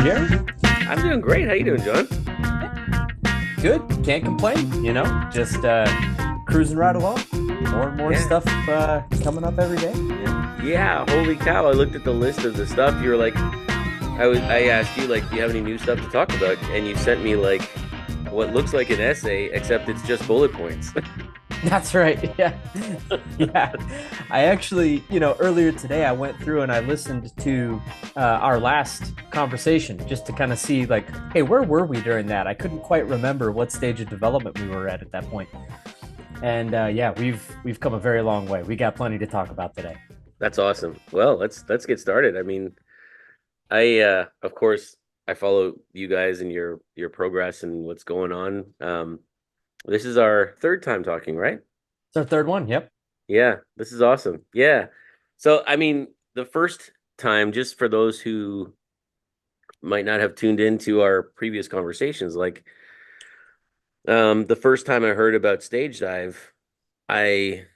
doing, Jerry? I'm doing great. How you doing, John? Good. Can't complain. Just cruising right along. More and more Yeah. stuff coming up every day. Yeah. Yeah, holy cow. I looked at the list of the stuff. You were like, I asked you, like, do you have any new stuff to talk about? And you sent me, like, what looks like an essay, except it's just bullet points. That's right. Yeah. Yeah. I actually, earlier today I went through and I listened to our last conversation just to kind of see, like, hey, where were we during that? I couldn't quite remember what stage of development we were at that point. And yeah, we've come a very long way. We got plenty to talk about today. That's awesome. Well, let's get started. I mean, of course I follow you guys and your progress and what's going on. This is our third time talking, right? It's our third one. Yep. Yeah, this is awesome. Yeah. So, I mean, the first time, just for those who might not have tuned into our previous conversations, like the first time I heard about stage dive, I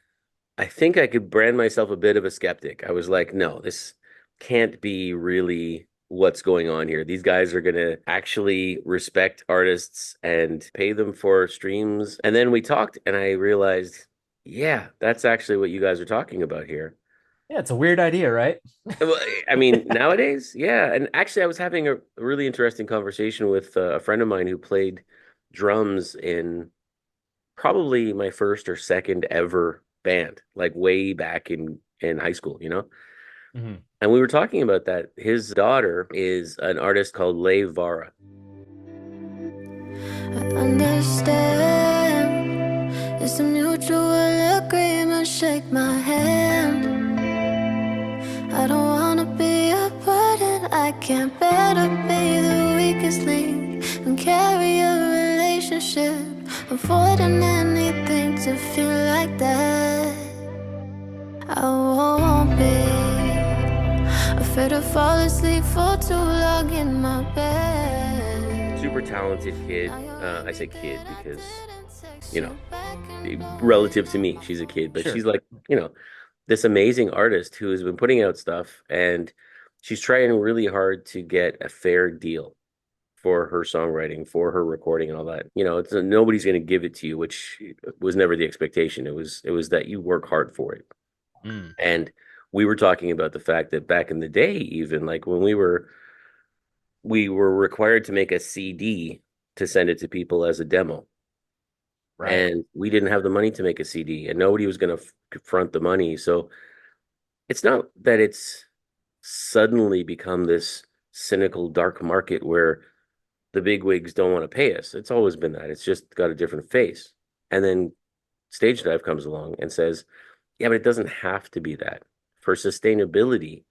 I think I could brand myself a bit of a skeptic. I was like, no, this can't be really what's going on here. These guys are going to actually respect artists and pay them for streams. And then we talked and I realized, yeah, that's actually what you guys are talking about here. Yeah, it's a weird idea, right? Well, I mean, nowadays, yeah. And actually, I was having a really interesting conversation with a friend of mine who played drums in probably my first or second ever band, like way back in high school, you know? Mhm. And we were talking about that. His daughter is an artist called Vara. I understand. It's a mutual agreement. Shake my hand. I don't wanna be a burden. I can't bear to be the weakest link and carry a relationship. Avoiding anything to feel like that. I won't be afraid to fall asleep for too long in my bed. Super talented kid. I say kid because, you know, relative to me, she's a kid, but Sure. she's like, this amazing artist who has been putting out stuff, and she's trying really hard to get a fair deal for her songwriting, for her recording and all that. It's nobody's going to give it to you, which was never the expectation. It was that you work hard for it. Mm. And we were talking about the fact that back in the day, even like when we were required to make a CD to send it to people as a demo. Right. And we didn't have the money to make a CD, and nobody was going to front the money. So it's not that it's suddenly become this cynical dark market where the big wigs don't want to pay us. It's always been that. It's just got a different face. And then Stage Dive comes along and says, yeah, but it doesn't have to be that. For sustainability,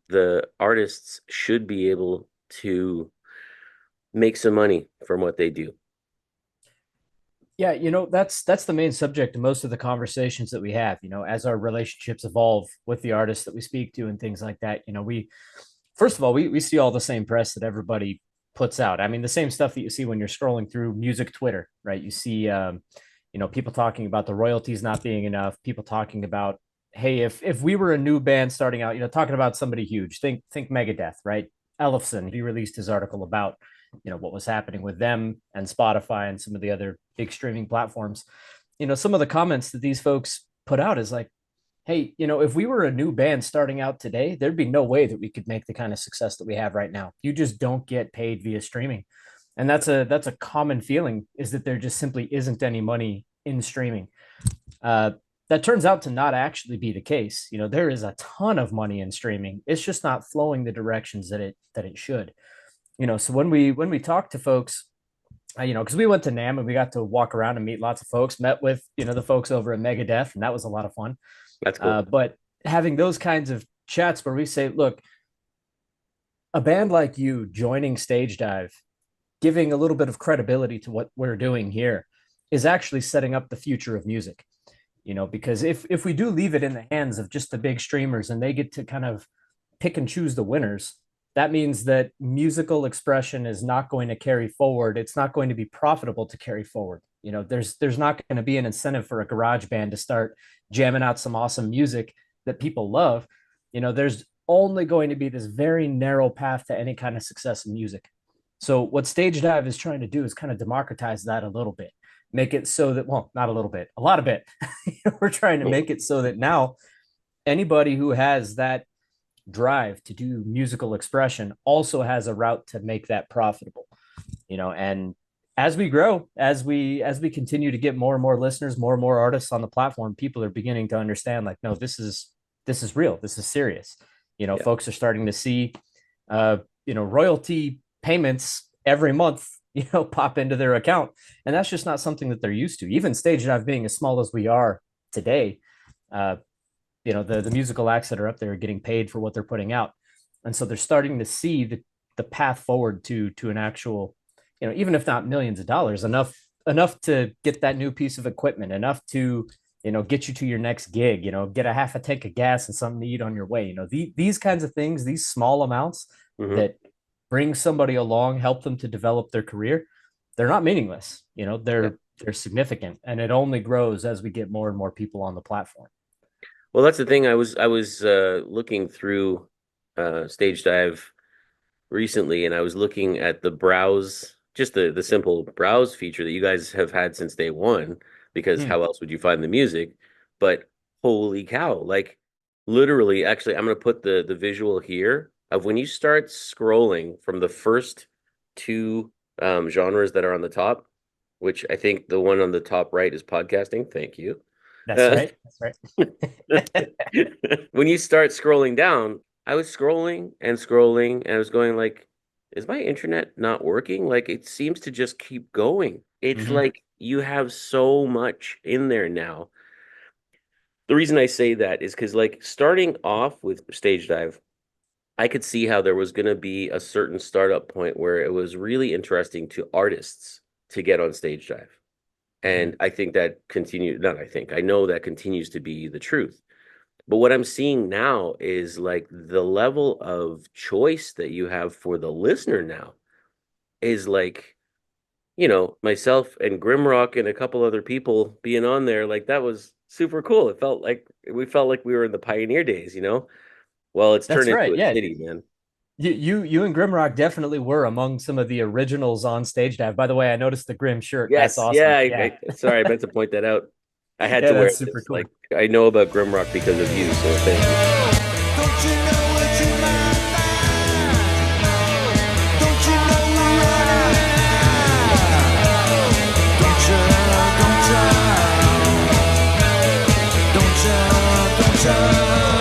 the artists should be able to make some money from what they do. Yeah, that's the main subject of most of the conversations that we have, as our relationships evolve with the artists that we speak to and things like that. We first of all, we see all the same press that everybody puts out. I mean, the same stuff that you see when you're scrolling through music Twitter, right? You see people talking about the royalties not being enough, people talking about, hey, if we were a new band starting out, talking about somebody huge, think Megadeth, right? Ellefson, he released his article about what was happening with them and Spotify and some of the other big streaming platforms. Some of the comments that these folks put out is like, hey, if we were a new band starting out today, there'd be no way that we could make the kind of success that we have right now. You just don't get paid via streaming. And that's a common feeling, is that there just simply isn't any money in streaming. That turns out to not actually be the case. There is a ton of money in streaming. It's just not flowing the directions that it should. So when we talk to folks, because we went to NAM and we got to walk around and meet lots of folks, met with the folks over at Megadeth, and that was a lot of fun. That's cool. But having those kinds of chats where we say, look, a band like you joining Stage Dive, giving a little bit of credibility to what we're doing here, is actually setting up the future of music. Because if we do leave it in the hands of just the big streamers and they get to kind of pick and choose the winners, that means that musical expression is not going to carry forward. It's not going to be profitable to carry forward. There's not going to be an incentive for a garage band to start jamming out some awesome music that people love. There's only going to be this very narrow path to any kind of success in music. So what Stagedive is trying to do is kind of democratize that a little bit, make it so that, well, not a little bit, a lot of it. We're trying to make it so that now anybody who has that drive to do musical expression also has a route to make that profitable, and as we grow, as we continue to get more and more listeners, more and more artists on the platform, people are beginning to understand, like, no, this is real, this is serious. Folks are starting to see royalty payments every month pop into their account, and that's just not something that they're used to. Even Stagedive being as small as we are today, the musical acts that are up there are getting paid for what they're putting out, and so they're starting to see the path forward to an actual, even if not millions of dollars, enough to get that new piece of equipment, enough to get you to your next gig, get a half a tank of gas and something to eat on your way. These kinds of things, these small amounts that bring somebody along, help them to develop their career, they're not meaningless. They're significant, and it only grows as we get more and more people on the platform. Well, that's the thing. I was looking through Stagedive recently, and I was looking at the browse, just the simple browse feature that you guys have had since day one, because how else would you find the music? But holy cow, like literally, actually, I'm going to put the visual here of when you start scrolling from the first two genres that are on the top, which I think the one on the top right is podcasting. Thank you. That's right. When you start scrolling down, I was scrolling and scrolling, and I was going like, is my internet not working? Like, it seems to just keep going. It's like you have so much in there now. The reason I say that is because, like, starting off with Stagedive, I could see how there was going to be a certain startup point where it was really interesting to artists to get on Stagedive. And I think that I know that continues to be the truth. But what I'm seeing now is like the level of choice that you have for the listener now is like, myself and GrimRock and a couple other people being on there, like that was super cool. It felt like we were in the pioneer days, Well, it's turned into a city, man. You and GrimRock definitely were among some of the originals on Stagedive. By the way, I noticed the Grim shirt. Yes, that's awesome. Yeah. Sorry, I meant to point that out. I had to wear it. Super cool. Like, I know about GrimRock because of you, so thank you. Don't you know what you mind? Don't you know we're Dontcha.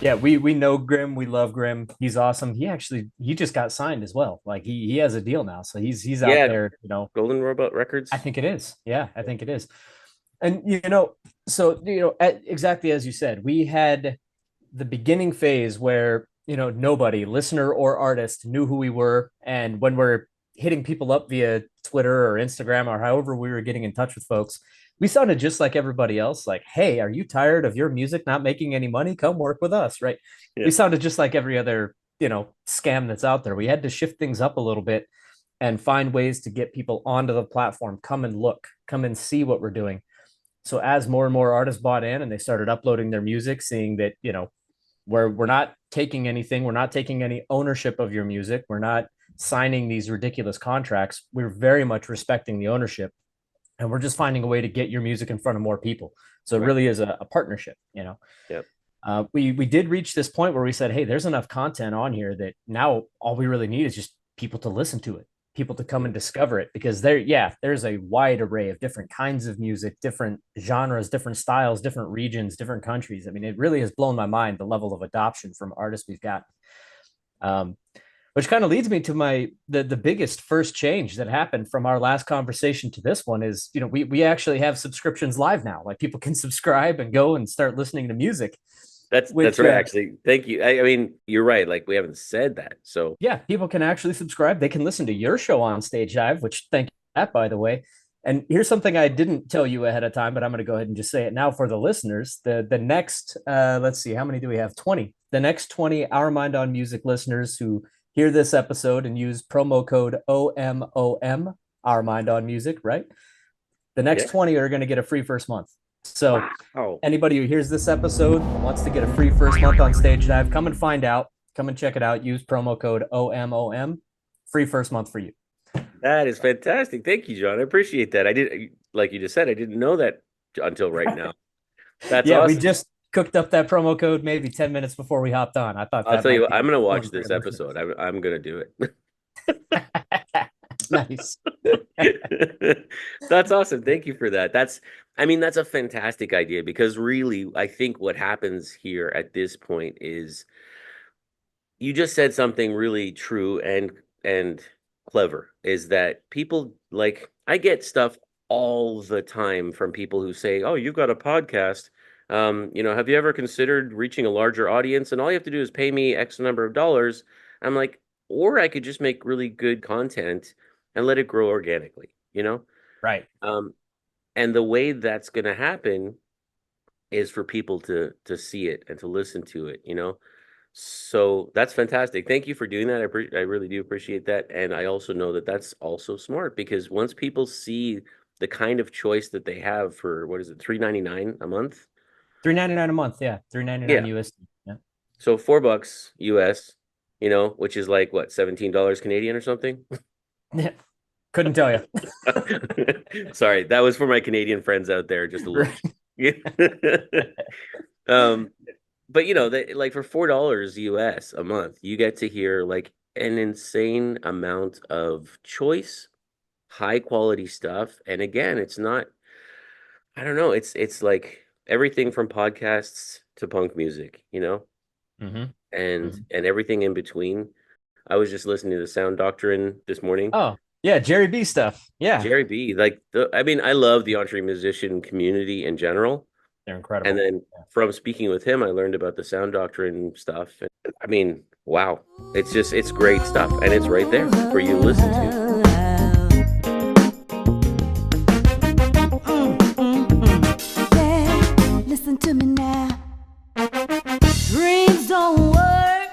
Yeah, we know Grim. We love Grim. He's awesome. He just got signed as well. Like he has a deal now, so he's out there. Golden Robot Records. I think it is. Yeah, I think it is. And exactly as you said, we had the beginning phase where nobody, listener or artist, knew who we were, and when we're hitting people up via Twitter or Instagram or however we were getting in touch with folks, we sounded just like everybody else. Like, hey, are you tired of your music not making any money? Come work with us, right? Yeah. We sounded just like every other, scam that's out there. We had to shift things up a little bit and find ways to get people onto the platform. Come and look, come and see what we're doing. So as more and more artists bought in and they started uploading their music, seeing that, we're not taking anything, we're not taking any ownership of your music, we're not signing these ridiculous contracts. We're very much respecting the ownership. And we're just finding a way to get your music in front of more people. So it really is a partnership, Yep. We did reach this point where we said, hey, there's enough content on here that now all we really need is just people to listen to it, people to come and discover it, because there's a wide array of different kinds of music, different genres, different styles, different regions, different countries. I mean, it really has blown my mind, the level of adoption from artists we've got. Which kind of leads me to the biggest first change that happened from our last conversation to this one is, we actually have subscriptions live now. Like people can subscribe and go and start listening to music. That's right. Actually, thank you. I mean, you're right. Like we haven't said that. So yeah, people can actually subscribe. They can listen to your show on Stagedive, which thank you for that, by the way. And here's something I didn't tell you ahead of time, but I'm going to go ahead and just say it now for the listeners. The next, let's see, how many do we have? 20. The next 20 Our Mind on Music listeners who hear this episode and use promo code OMoM, Our Mind on Music, right? The next 20 are going to get a free first month. So anybody who hears this episode wants to get a free first month on Stagedive, come and find out. Come and check it out. Use promo code OMoM. Free first month for you. That is fantastic. Thank you, John. I appreciate that. I did, like you just said, I didn't know that until right now. That's awesome. We just cooked up that promo code maybe 10 minutes before we hopped on. I thought I'll tell you what, I'm going to watch this episode. I'm going to do it. Nice. That's awesome. Thank you for that. That's a fantastic idea, because really, I think what happens here at this point is you just said something really true and clever, is that people, like, I get stuff all the time from people who say, "Oh, you've got a podcast. Have you ever considered reaching a larger audience? And all you have to do is pay me X number of dollars." I'm like, or I could just make really good content and let it grow organically, Right. And the way that's going to happen is for people to see it and to listen to it, So that's fantastic. Thank you for doing that. I really do appreciate that. And I also know that that's also smart, because once people see the kind of choice that they have for, what is it, $3.99 a month? $3.99 a month, yeah. $3.99 USD. Yeah. So $4 US, which is like what, $17 Canadian or something? Yeah. Couldn't tell you. Sorry, that was for my Canadian friends out there, just a little. But like for $4 US a month, you get to hear like an insane amount of choice, high quality stuff. And again, it's not, I don't know, it's like everything from podcasts to punk music, Mm-hmm. and everything in between. I was just listening to the SounDoctrine this morning. Oh, yeah, Jerry B stuff. Yeah. Jerry B, like I love the entre musician community in general. They're incredible. And then from speaking with him, I learned about the SounDoctrine stuff. And, wow. It's great stuff. And it's right there for you to listen to. Yeah, listen to me now. Dreams don't work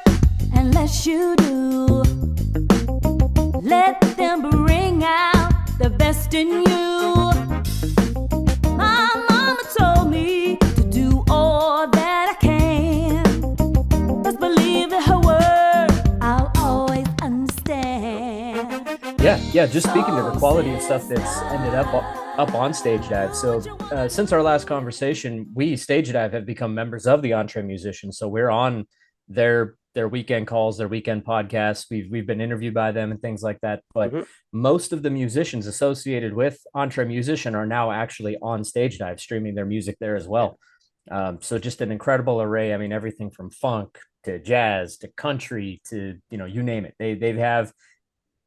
unless you do. Let them bring out the best in you. My mama told me to do all that I can. Just believe in her word, I'll always understand. Yeah. Just speaking to the quality of stuff that's ended up on Stagedive. So since our last conversation, we Stagedive have become members of the Entre Musicians. So we're on their weekend calls, their weekend podcasts. We've been interviewed by them and things like that. But most of the musicians associated with Entre Musician are now actually on Stagedive, streaming their music there as well. So just an incredible array. I mean, everything from funk to jazz to country to, you name it. They have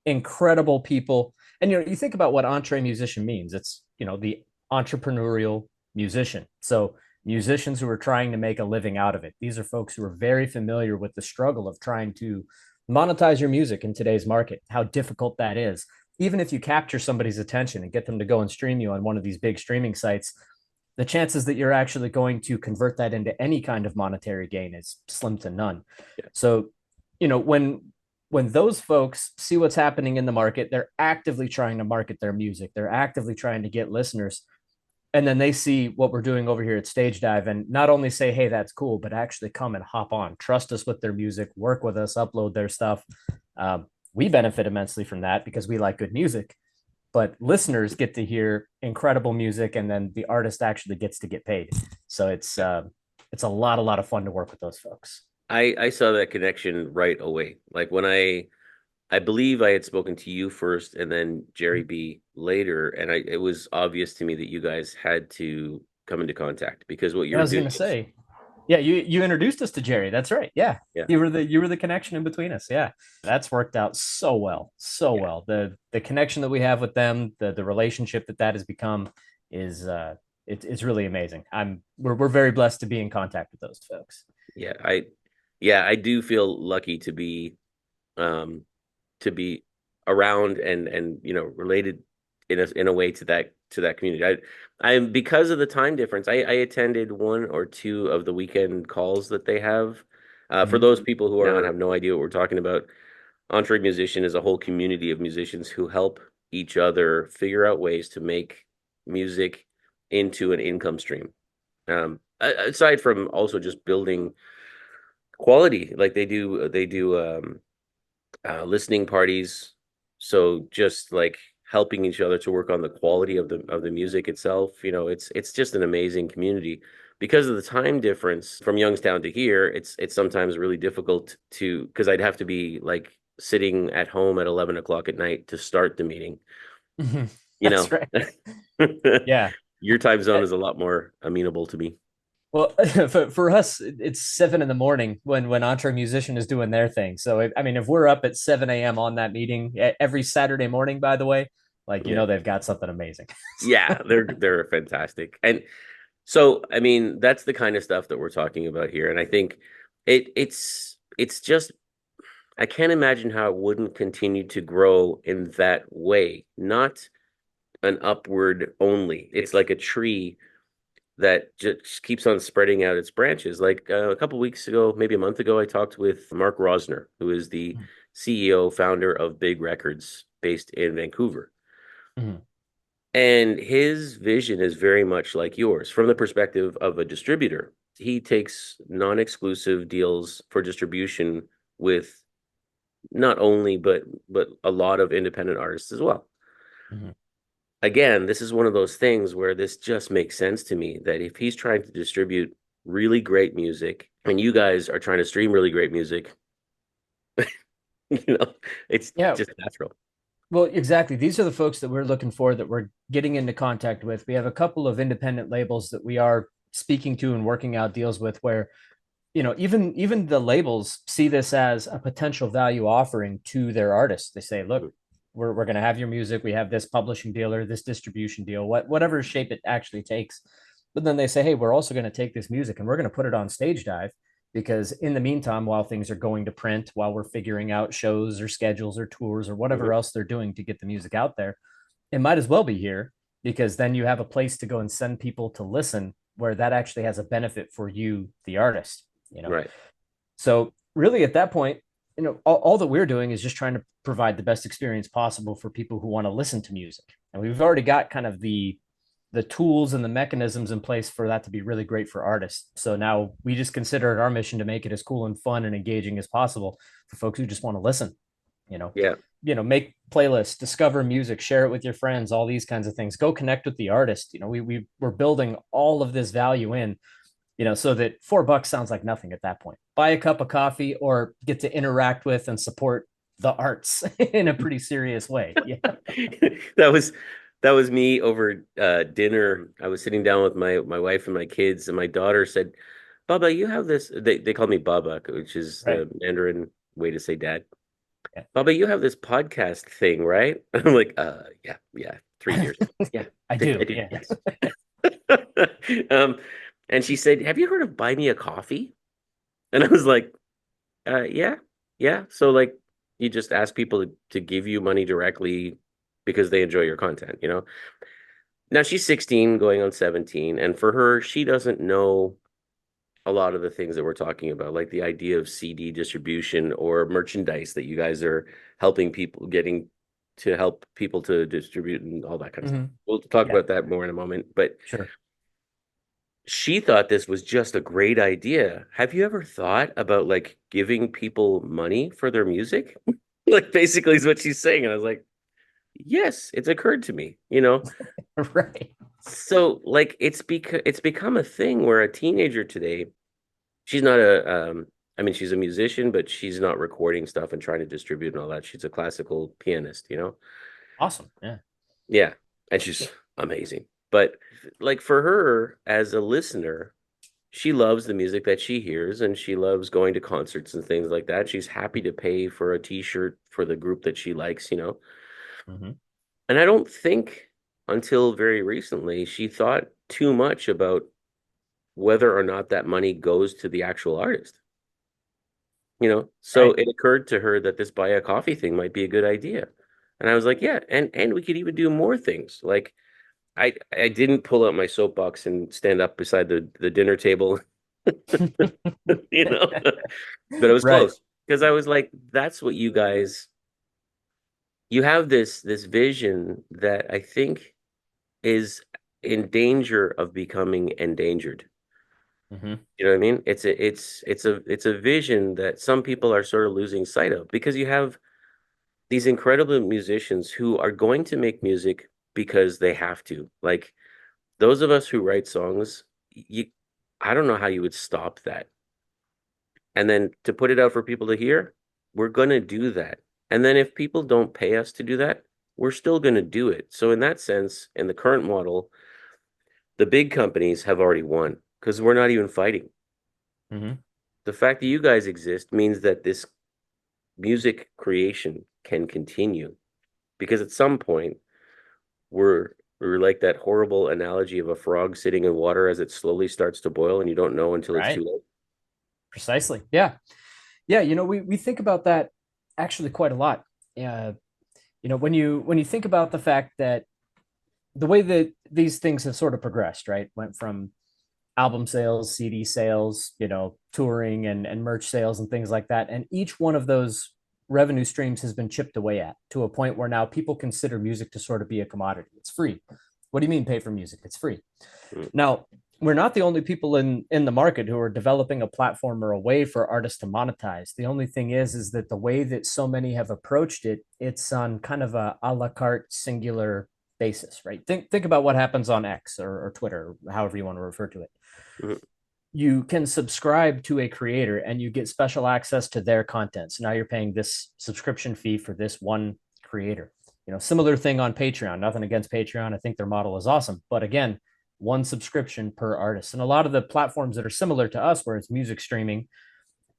incredible people. And, you think about what Entre Musician means. It's, the entrepreneurial musician. So musicians who are trying to make a living out of it. These are folks who are very familiar with the struggle of trying to monetize your music in today's market, how difficult that is. Even if you capture somebody's attention and get them to go and stream you on one of these big streaming sites, the chances that you're actually going to convert that into any kind of monetary gain is slim to none. Yeah. So, when those folks see what's happening in the market, they're actively trying to market their music. They're actively trying to get listeners. And then they see what we're doing over here at Stagedive and not only say, hey, that's cool, but actually come and hop on, trust us with their music, work with us, upload their stuff. We benefit immensely from that because we like good music, but listeners get to hear incredible music, and then the artist actually gets to get paid. So it's a lot of fun to work with those folks. I saw that connection right away. Like when I believe I had spoken to you first and then Jerry B later, and it was obvious to me that you guys had to come into contact because what you're doing. I was going to say, yeah, you introduced us to Jerry. That's right. Yeah. You were the connection in between us. Yeah. That's worked out so well. Well. The connection that we have with them, the relationship that has become is it's really amazing. We're very blessed to be in contact with those folks. I do feel lucky to be around and related in a way to that community. I because of the time difference, I attended one or two of the weekend calls that they have. For those people who are have no idea what we're talking about, Entre Musician is a whole community of musicians who help each other figure out ways to make music into an income stream. Aside from also just building quality, like they do listening parties. So just like helping each other to work on the quality of the music itself. You know, it's just an amazing community. Because of the time difference from Youngstown to here, it's sometimes really difficult to, because I'd have to be like sitting at home at 11 o'clock at night to start the meeting. You That's know, right. Yeah. your time zone is a lot more amenable to me. Well, for us, it's 7 in the morning when Entre Musician is doing their thing. So, I mean, if we're up at 7 a.m. on that meeting every Saturday morning, by the way, like, you Yeah. know, they've got something amazing. Yeah, they're fantastic. And so, I mean, that's the kind of stuff that we're talking about here. And I think it's just, I can't imagine how it wouldn't continue to grow in that way, not an upward only. It's like a tree that just keeps on spreading out its branches. Like a couple weeks ago, maybe a month ago, I talked with Mark Rosner, who is the CEO, founder of Big Records based in Vancouver. Mhm. And his vision is very much like yours from the perspective of a distributor. He takes non-exclusive deals for distribution with not only but a lot of independent artists as well. Mhm. Again, this is one of those things where this just makes sense to me, that if he's trying to distribute really great music and you guys are trying to stream really great music, it's Yeah. just natural. Well, exactly. These are the folks that we're looking for, that we're getting into contact with. We have a couple of independent labels that we are speaking to and working out deals with, where, you know, even the labels see this as a potential value offering to their artists. They say, look, we're going to have your music. We have this publishing deal or this distribution deal, whatever shape it actually takes. But then they say, hey, we're also going to take this music and we're going to put it on Stagedive, because in the meantime, while things are going to print, while we're figuring out shows or schedules or tours or whatever else they're doing to get the music out there, it might as well be here, because then you have a place to go and send people to listen, where that actually has a benefit for you, the artist, you know? Right. So really at that point, you know, all that we're doing is just trying to provide the best experience possible for people who want to listen to music. And we've already got kind of the tools and the mechanisms in place for that to be really great for artists. So now we just consider it our mission to make it as cool and fun and engaging as possible for folks who just want to listen, you know. Yeah. You know, make playlists, discover music, share it with your friends, all these kinds of things. Go connect with the artist. You know, we're building all of this value in, you know, so that $4 sounds like nothing at that point. Buy a cup of coffee or get to interact with and support the arts in a pretty serious way. Yeah. that was that was me over dinner. I was sitting down with my wife and my kids, and my daughter said, "Baba, you have this." They call me Baba, which is Right. the Mandarin way to say dad. Yeah. Baba, you have this podcast thing, right? I'm like, yeah, 3 years. Yeah, I do. I do. Yeah. Yes. And she said, "Have you heard of Buy Me a Coffee?" And I was like, yeah, yeah. So like, you just ask people to give you money directly because they enjoy your content, you know? Now she's 16 going on 17, and for her, she doesn't know a lot of the things that we're talking about, like the idea of CD distribution or merchandise that you guys are helping people getting to help people to distribute and all that kind of stuff. We'll talk Yeah. about that more in a moment, but Sure. she thought this was just a great idea. Have you ever thought about like giving people money for their music? Like basically is what she's saying. And I was like, yes, it's occurred to me, you know? Right. So like it's become a thing where a teenager today, she's not a I mean she's a musician, but she's not recording stuff and trying to distribute and all that. She's a classical pianist, you know? Awesome. Yeah. Yeah. And she's amazing. But like for her as a listener, she loves the music that she hears and she loves going to concerts and things like that. She's happy to pay for a t-shirt for the group that she likes, you know? Mm-hmm. And I don't think until very recently she thought too much about whether or not that money goes to the actual artist. You know, so Right. it occurred to her that this buy a coffee thing might be a good idea. And I was like, yeah, and we could even do more things. Like I didn't pull out my soapbox and stand up beside the dinner table, you know, but it was Right. close because I was like, that's what you guys, you have this vision that I think is in danger of becoming endangered. Hmm. You know what I mean? It's a vision that some people are sort of losing sight of because you have these incredible musicians who are going to make music because they have to. Like those of us who write songs, you I don't know how you would stop that. And then to put it out for people to hear, we're going to do that. And then if people don't pay us to do that, we're still going to do it. So in that sense, in the current model, the big companies have already won because we're not even fighting. Hmm. The fact that you guys exist means that this music creation can continue because at some point we're like that horrible analogy of a frog sitting in water as it slowly starts to boil and you don't know until it's too Right. late. Precisely. Yeah. Yeah. We think about that actually quite a lot. Uh, when you think about the fact that the way that these things have sort of progressed, right? Went from album sales, CD sales, touring and merch sales and things like that. And each one of those revenue streams has been chipped away at to a point where now people consider music to sort of be a commodity. It's free. What do you mean pay for music? It's free. Mm. Now, we're not the only people in the market who are developing a platform or a way for artists to monetize. The only thing is that the way that so many have approached it, it's on kind of a la carte singular basis, right? Think about what happens on X or Twitter, or however you want to refer to it. Mhm. You can subscribe to a creator and you get special access to their content. So now you're paying this subscription fee for this one creator. Similar thing on Patreon. Nothing against Patreon. I think their model is awesome. But again, one subscription per artist. And a lot of the platforms that are similar to us, where it's music streaming,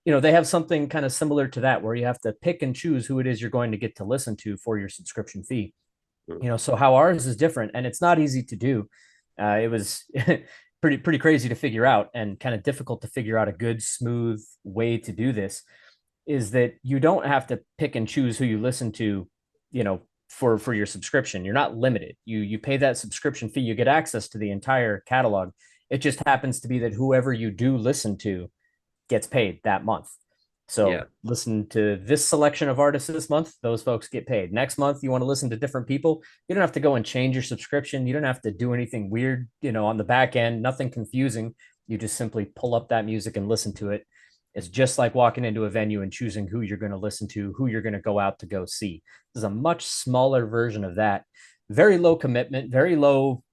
they have something kind of similar to that, where you have to pick and choose who it is you're going to get to listen to for your subscription fee. Mm. So how ours is different, and it's not easy to do. It was pretty crazy to figure out, and kind of difficult to figure out a good, smooth way to do this. Is that you don't have to pick and choose who you listen to, for your subscription. You're not limited. You pay that subscription fee, you get access to the entire catalog. It just happens to be that whoever you do listen to gets paid that month. Yeah. So listen to this selection of artists this month, those folks get paid. Next month, you want to listen to different people. You don't have to go and change your subscription. You don't have to do anything weird, on the back end, nothing confusing. You just simply pull up that music and listen to it. It's just like walking into a venue and choosing who you're going to listen to, who you're going to go out to go see. This is a much smaller version of that. Very low commitment, very low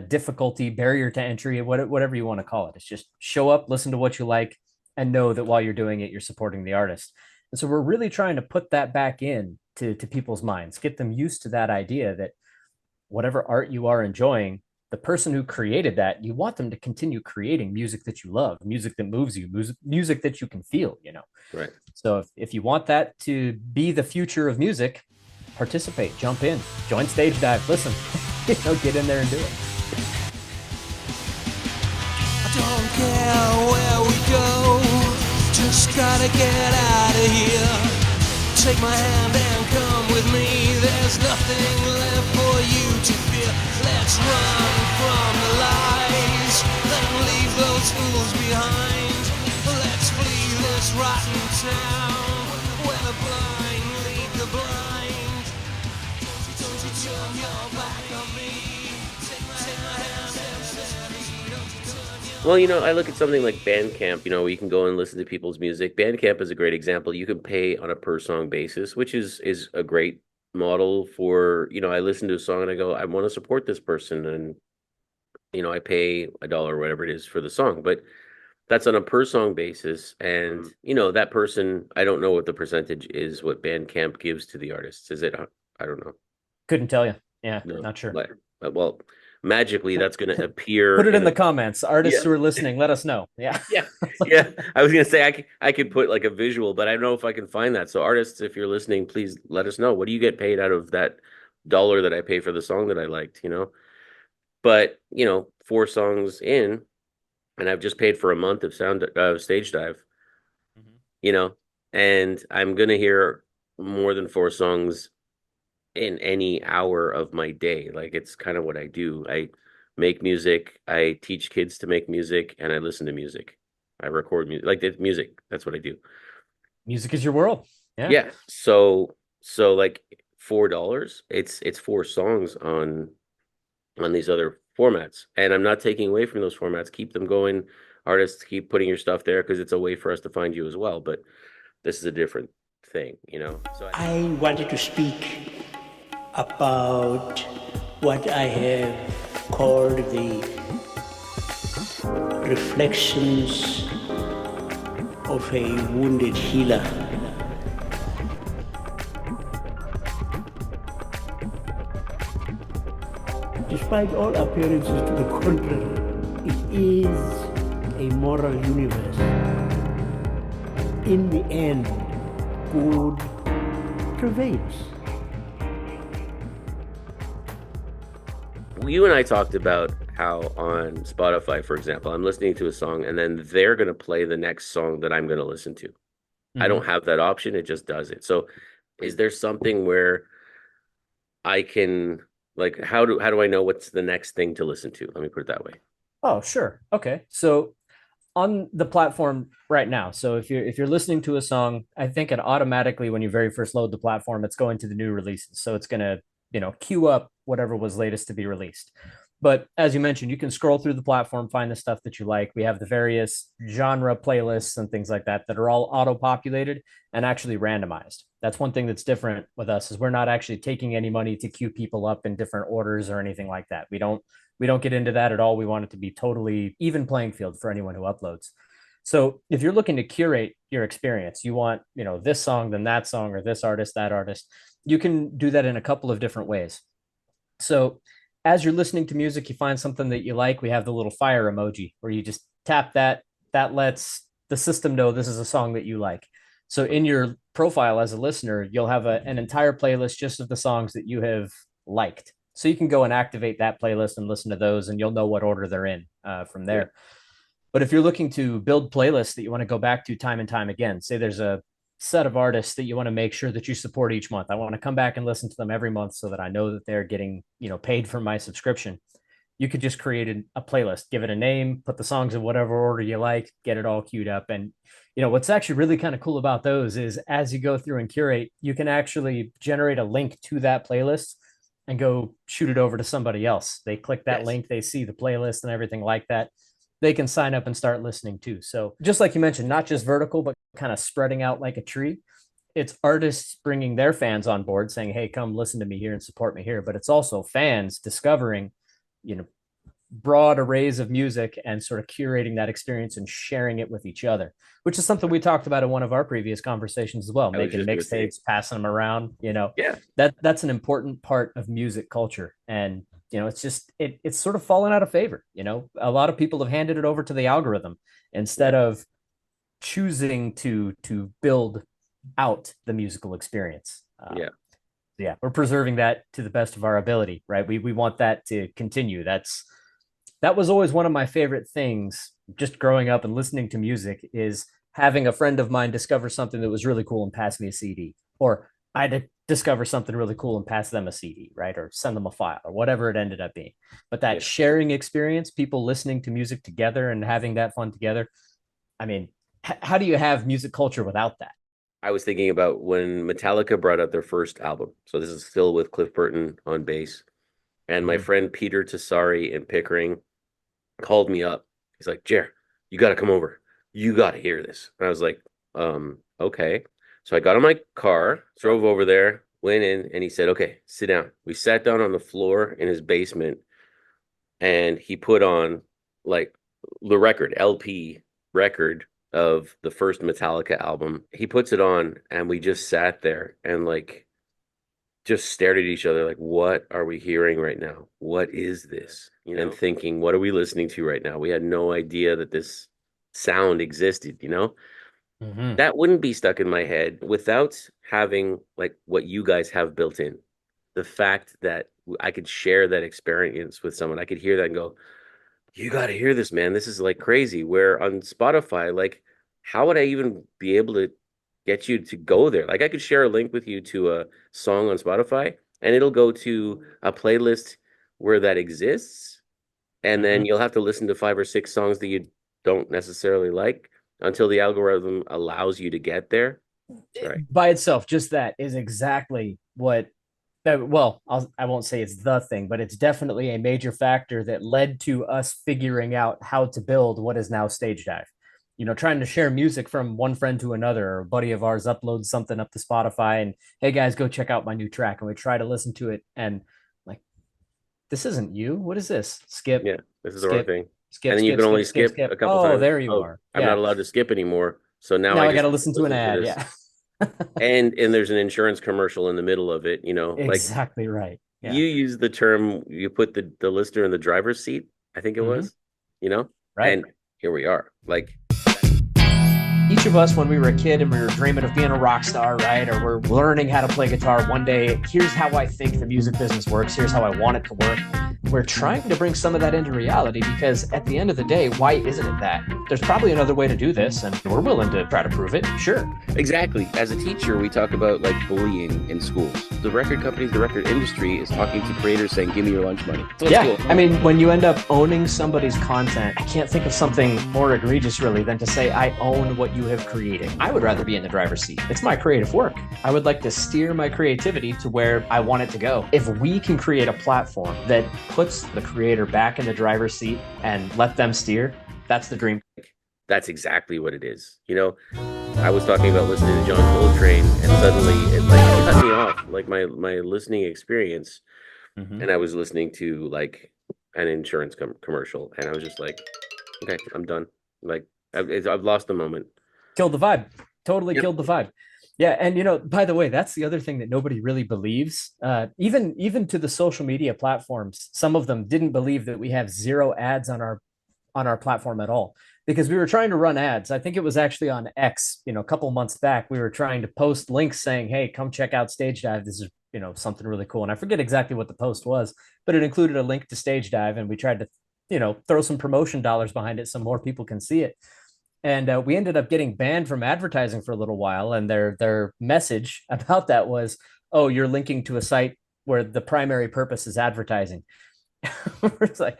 difficulty, barrier to entry, whatever you want to call it. It's just show up, listen to what you like, and know that while you're doing it, you're supporting the artist. And so we're really trying to put that back in to people's minds, get them used to that idea that whatever art you are enjoying, the person who created that, you want them to continue creating music that you love, music that moves you, music that you can feel. Right. So if you want that to be the future of music, participate, jump in, join Stagedive, listen, get in there and do it. I don't care where we go, just gotta get out of here. Take my hand and come with me, there's nothing left for you to fear. Let's run from the lies and leave those fools behind. Let's flee this rotten town where the blind lead the blind. Don't you turn your back on me, take my hand and set me. Well, I look at something like Bandcamp, where you can go and listen to people's music. Bandcamp is a great example. You can pay on a per song basis, which is a great model for, I listen to a song and I go, I want to support this person. And, I pay $1 or whatever it is for the song, but that's on a per song basis. And, that person, I don't know what the percentage is, what Bandcamp gives to the artists. Is it, I don't know. Couldn't tell you. Yeah, No, not sure. well, magically that's going to appear. Put it in the comments. Artists Yeah. who are listening, let us know. Yeah. Yeah. Yeah. I was going to say I could put like a visual, but I don't know if I can find that. So artists, if you're listening, please let us know. What do you get paid out of that $1 that I pay for the song that I liked, But, 4 songs in, and I've just paid for a month of Stagedive, Mhm. and I'm going to hear more than 4 songs in any hour of my day. Like it's kind of what I do. I make music, I teach kids to make music, and I listen to music. I record music, like the music. That's what I do. Music is your world. Yeah. Yeah. So like $4, it's 4 songs on these other formats. And I'm not taking away from those formats. Keep them going. Artists, keep putting your stuff there because it's a way for us to find you as well. But this is a different thing, you know? I wanted to speak about what I have called the reflections of a wounded healer. Despite all appearances to the contrary, it is a moral universe. In the end, good prevails. You and I talked about how on Spotify, for example, I'm listening to a song and then they're going to play the next song that I'm going to listen to. I don't have that option. It just does it. So is there something where I can, like, how do I know what's the next thing to listen to? Let me put it that way. Oh, sure. Okay. So on the platform right now, so if you're listening to a song, I think it automatically, when you very first load the platform, it's going to the new releases. So it's going to, queue up whatever was latest to be released. But as you mentioned, you can scroll through the platform, find the stuff that you like. We have the various genre playlists and things like that that are all auto-populated and actually randomized. That's one thing that's different with us, is we're not actually taking any money to queue people up in different orders or anything like that. We don't get into that at all. We want it to be totally even playing field for anyone who uploads. So if you're looking to curate your experience, you want, this song, then that song, or this artist, that artist, you can do that in a couple of different ways. So as you're listening to music, you find something that you like. We have the little fire emoji where you just tap that. That lets the system know this is a song that you like. So in your profile as a listener, you'll have an entire playlist just of the songs that you have liked. So you can go and activate that playlist and listen to those, and you'll know what order they're in from there. Yeah. But if you're looking to build playlists that you want to go back to time and time again, say there's a set of artists that you want to make sure that you support each month. I want to come back and listen to them every month so that I know that they're getting, paid for my subscription. You could just create a playlist, give it a name, put the songs in whatever order you like, get it all queued up. And, what's actually really kind of cool about those is as you go through and curate, you can actually generate a link to that playlist and go shoot it over to somebody else. They click that link, they see the playlist and everything like that. They can sign up and start listening too. So just like you mentioned, not just vertical, but kind of spreading out like a tree. It's artists bringing their fans on board saying, hey, come listen to me here and support me here. But it's also fans discovering, broad arrays of music and sort of curating that experience and sharing it with each other, which is something we talked about in one of our previous conversations as well, making mixtapes, passing them around, that's an important part of music culture. And it's just it's sort of fallen out of favor. A lot of people have handed it over to the algorithm instead of choosing to build out the musical experience. We're preserving that to the best of our ability, right? We want that to continue. That was always one of my favorite things, just growing up and listening to music, is having a friend of mine discover something that was really cool and pass me a CD, or I'd discover something really cool and pass them a CD, right? Or send them a file or whatever it ended up being. But that sharing experience, people listening to music together and having that fun together. I mean, how do you have music culture without that? I was thinking about when Metallica brought out their first album. So this is still with Cliff Burton on bass. And my friend Peter Tessari in Pickering called me up. He's like, Jer, you got to come over. You got to hear this. And I was like, okay. So I got in my car, drove over there, went in, and he said, okay, sit down. We sat down on the floor in his basement, and he put on like the record, LP record of the first Metallica album. He puts it on, and we just sat there and like just stared at each other like, what are we hearing right now? What is this? And thinking, what are we listening to right now? We had no idea that this sound existed, That wouldn't be stuck in my head without having like what you guys have built in. The fact that I could share that experience with someone, I could hear that and go, you got to hear this, man. This is like crazy. Where on Spotify, like, how would I even be able to get you to go there? Like, I could share a link with you to a song on Spotify, and it'll go to a playlist where that exists, and then you'll have to listen to 5 or 6 songs that you don't necessarily like until the algorithm allows you to get there. Sorry. By itself, just that is exactly what. Well, I won't say it's the thing, but it's definitely a major factor that led to us figuring out how to build what is now Stagedive. You know, trying to share music from one friend to another, or a buddy of ours uploads something up to Spotify, and hey guys, go check out my new track, and we try to listen to it, and like, this isn't you. What is this? Skip. Yeah, this is the wrong thing. Skip. And then you can only skip a couple oh, times. there you are. I'm not allowed to skip anymore. So now I just got to listen to an ad. this. Yeah. and there's an insurance commercial in the middle of it, you know. Exactly right. Yeah. You use the term, you put the listener in the driver's seat, I think it was, you know, right. And here we are. Like, each of us, when we were a kid and we were dreaming of being a rock star, right? Or we're learning how to play guitar one day. Here's how I think the music business works. Here's how I want it to work. We're trying to bring some of that into reality, because at the end of the day, why isn't it that? There's probably another way to do this, and we're willing to try to prove it. Sure. Exactly. As a teacher, we talk about like bullying in schools. The record companies, the record industry is talking to creators saying, give me your lunch money. So yeah. Cool. I mean, when you end up owning somebody's content, I can't think of something more egregious really than to say, I own what you have created. I would rather be in the driver's seat. It's my creative work. I would like to steer my creativity to where I want it to go. If we can create a platform that puts the creator back in the driver's seat and let them steer, that's the dream. That's exactly what it is. You know, I was talking about listening to John Coltrane, and suddenly it cut me off, like my listening experience. And I was listening to like an insurance commercial, and I was just like, okay, I'm done. Like, I've lost the moment. Killed the vibe. Totally killed the vibe. Yeah. And, you know, by the way, that's the other thing that nobody really believes. Even to the social media platforms, some of them didn't believe that we have 0 ads on our platform at all, because we were trying to run ads. I think it was actually on X, you know, a couple months back, we were trying to post links saying, hey, come check out Stagedive. This is, you know, something really cool. And I forget exactly what the post was, but it included a link to Stagedive, and we tried to, you know, throw some promotion dollars behind it so more people can see it. And we ended up getting banned from advertising for a little while. And their message about that was, oh, you're linking to a site where the primary purpose is advertising. It's like,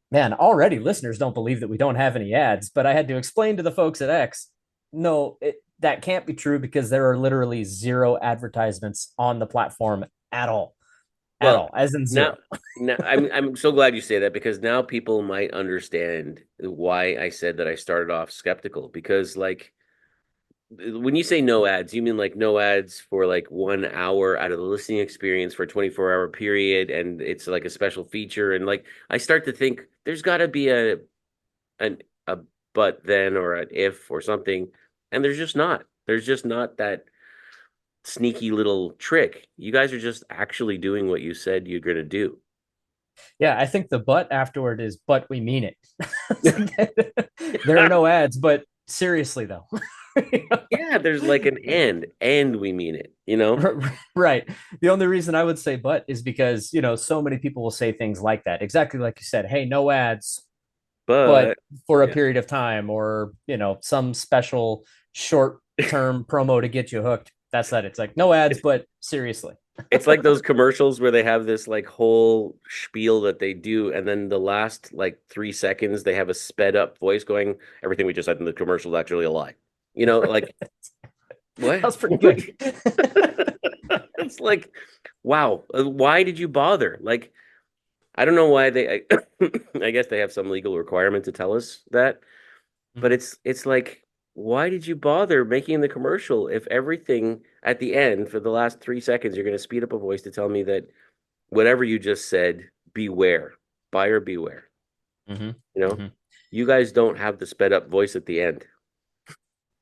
man, already listeners don't believe that we don't have any ads. But I had to explain to the folks at X, no, that can't be true, because there are literally 0 advertisements on the platform at all. At all, as in 0. Now, I'm so glad you say that, because now people might understand why I said that I started off skeptical. Because like, when you say no ads, you mean like no ads for like 1 hour out of the listening experience for a 24-hour period, and it's like a special feature. And like, I start to think there's got to be a but then, or an if or something, and there's just not. There's just not that sneaky little trick. You guys are just actually doing what you said you're going to do. Yeah, I think the but afterward is, but we mean it. There are no ads, but seriously though. Yeah, there's like an and we mean it, you know? Right. The only reason I would say but is because, you know, so many people will say things like that. Exactly like you said, hey, no ads, but for a period of time, or, you know, some special short-term promo to get you hooked. That's that. It's like no ads, but seriously. It's like those commercials where they have this like whole spiel that they do, and then the last like 3 seconds they have a sped up voice going, everything we just said in the commercial is actually a lie. You know, like what? That's pretty good. It's like, wow, why did you bother? Like, I don't know why I guess they have some legal requirement to tell us that, but it's like, why did you bother making the commercial if everything at the end for the last 3 seconds, you're going to speed up a voice to tell me that whatever you just said, beware, buyer beware. You know, you guys don't have the sped up voice at the end.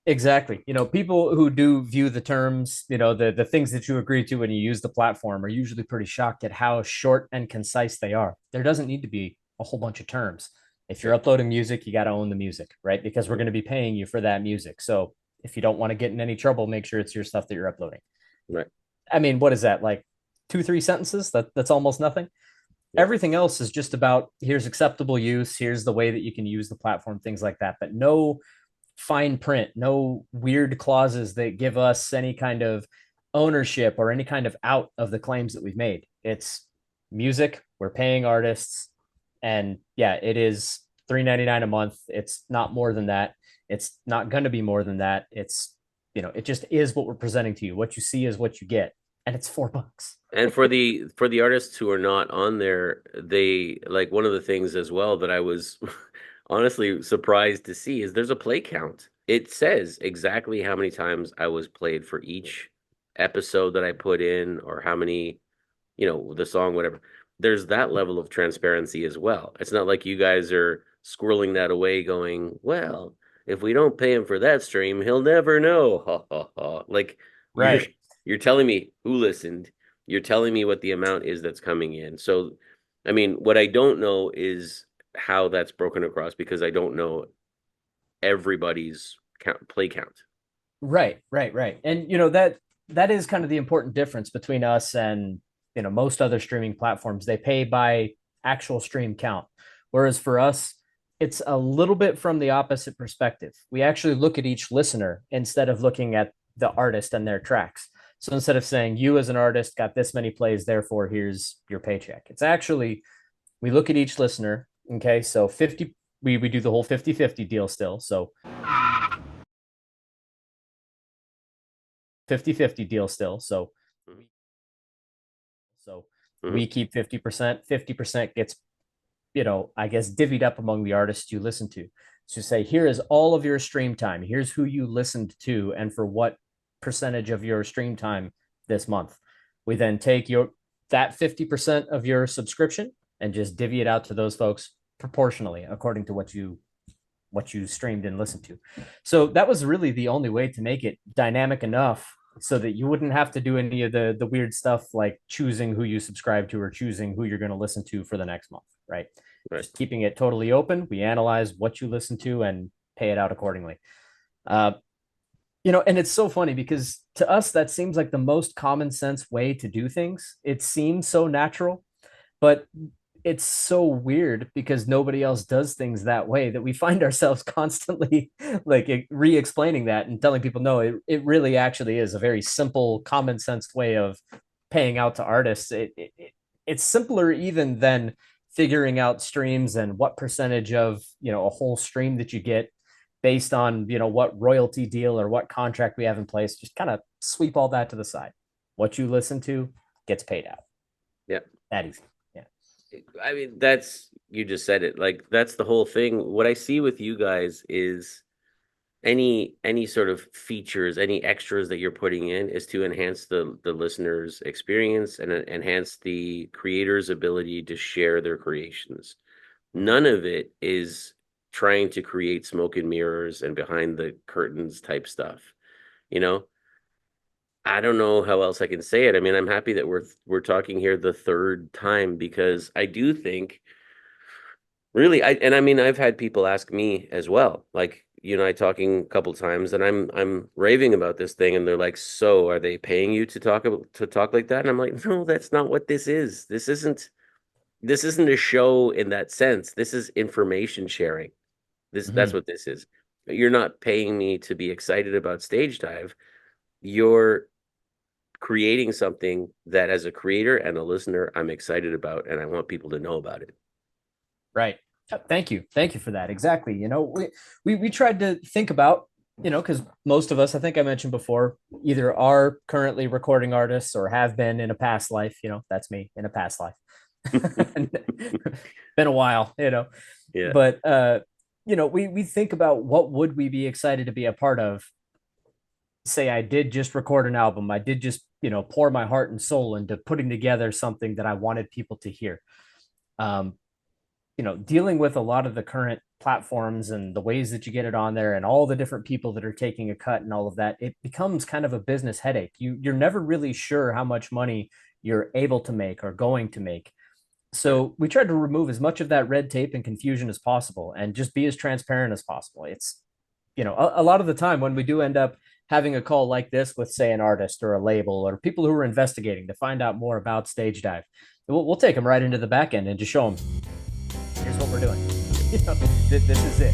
Exactly. You know, people who do view the terms, you know, the things that you agree to when you use the platform are usually pretty shocked at how short and concise they are. There doesn't need to be a whole bunch of terms. If you're uploading music, you got to own the music, right? Because we're going to be paying you for that music. So if you don't want to get in any trouble, make sure it's your stuff that you're uploading. Right. I mean, what is that? Like 2-3 sentences? That's almost nothing. Yeah. Everything else is just about, here's acceptable use. Here's the way that you can use the platform, things like that. But no fine print, no weird clauses that give us any kind of ownership or any kind of out of the claims that we've made. It's music, we're paying artists, and yeah, it is $3.99 a month. It's not more than that. It's not going to be more than that. It's, it just is what we're presenting to you. What you see is what you get, and it's $4. And for the artists who are not on there, they like one of the things as well that I was honestly surprised to see is there's a play count. It says exactly how many times I was played for each episode that I put in, or how many, the song, whatever. There's that level of transparency as well. It's not like you guys are squirreling that away going, well, if we don't pay him for that stream, he'll never know. Ha, ha, ha. Like, Right. You're telling me who listened. You're telling me what the amount is that's coming in. So, I mean, what I don't know is how that's broken across, because I don't know everybody's play count. Right. And that is kind of the important difference between us and most other streaming platforms. They pay by actual stream count, whereas for us, it's a little bit from the opposite perspective. We actually look at each listener instead of looking at the artist and their tracks. So instead of saying you as an artist got this many plays, therefore here's your paycheck, it's actually, we look at each listener. Okay, so 50, we do the whole 50-50 deal still. So 50-50 deal still. So we keep 50%, 50% gets, I guess, divvied up among the artists you listen to. So say, here is all of your stream time. Here's who you listened to and for what percentage of your stream time this month. We then take that 50% of your subscription and just divvy it out to those folks proportionally according to what you streamed and listened to. So that was really the only way to make it dynamic enough so that you wouldn't have to do any of the weird stuff like choosing who you subscribe to or choosing who you're going to listen to for the next month, right? Just keeping it totally open. We analyze what you listen to and pay it out accordingly. And it's so funny because to us, that seems like the most common sense way to do things. It seems so natural, but it's so weird because nobody else does things that way that we find ourselves constantly like re-explaining that and telling people, no, it really actually is a very simple, common sense way of paying out to artists. It's simpler even than figuring out streams and what percentage of, a whole stream that you get based on, what royalty deal or what contract we have in place. Just kind of sweep all that to the side. What you listen to gets paid out. Yeah. That easy. I mean, you just said it. Like, that's the whole thing. What I see with you guys is any sort of features, any extras that you're putting in is to enhance the listener's experience and enhance the creator's ability to share their creations. None of it is trying to create smoke and mirrors and behind the curtains type stuff. I don't know how else I can say it. I mean, I'm happy that we're talking here the third time, because I do think really, I've had people ask me as well, like, I talking a couple times and I'm raving about this thing and they're like, so are they paying you to talk like that? And I'm like, no, that's not what this is. This isn't a show in that sense. This is information sharing. That's what this is. You're not paying me to be excited about Stagedive. You're creating something that as a creator and a listener, I'm excited about, and I want people to know about it. Right. Thank you for that. Exactly. We tried to think about, because most of us, I think I mentioned before, either are currently recording artists or have been in a past life. That's me in a past life. Been a while, Yeah. But we think about what would we be excited to be a part of. Say I did just record an album. I did just, pour my heart and soul into putting together something that I wanted people to hear. Dealing with a lot of the current platforms and the ways that you get it on there and all the different people that are taking a cut and all of that, it becomes kind of a business headache. You're never really sure how much money you're able to make or going to make. So we tried to remove as much of that red tape and confusion as possible and just be as transparent as possible. It's, a lot of the time when we do end up having a call like this with, say, an artist or a label or people who are investigating to find out more about Stagedive, we'll take them right into the back end and just show them, here's what we're doing. This is it.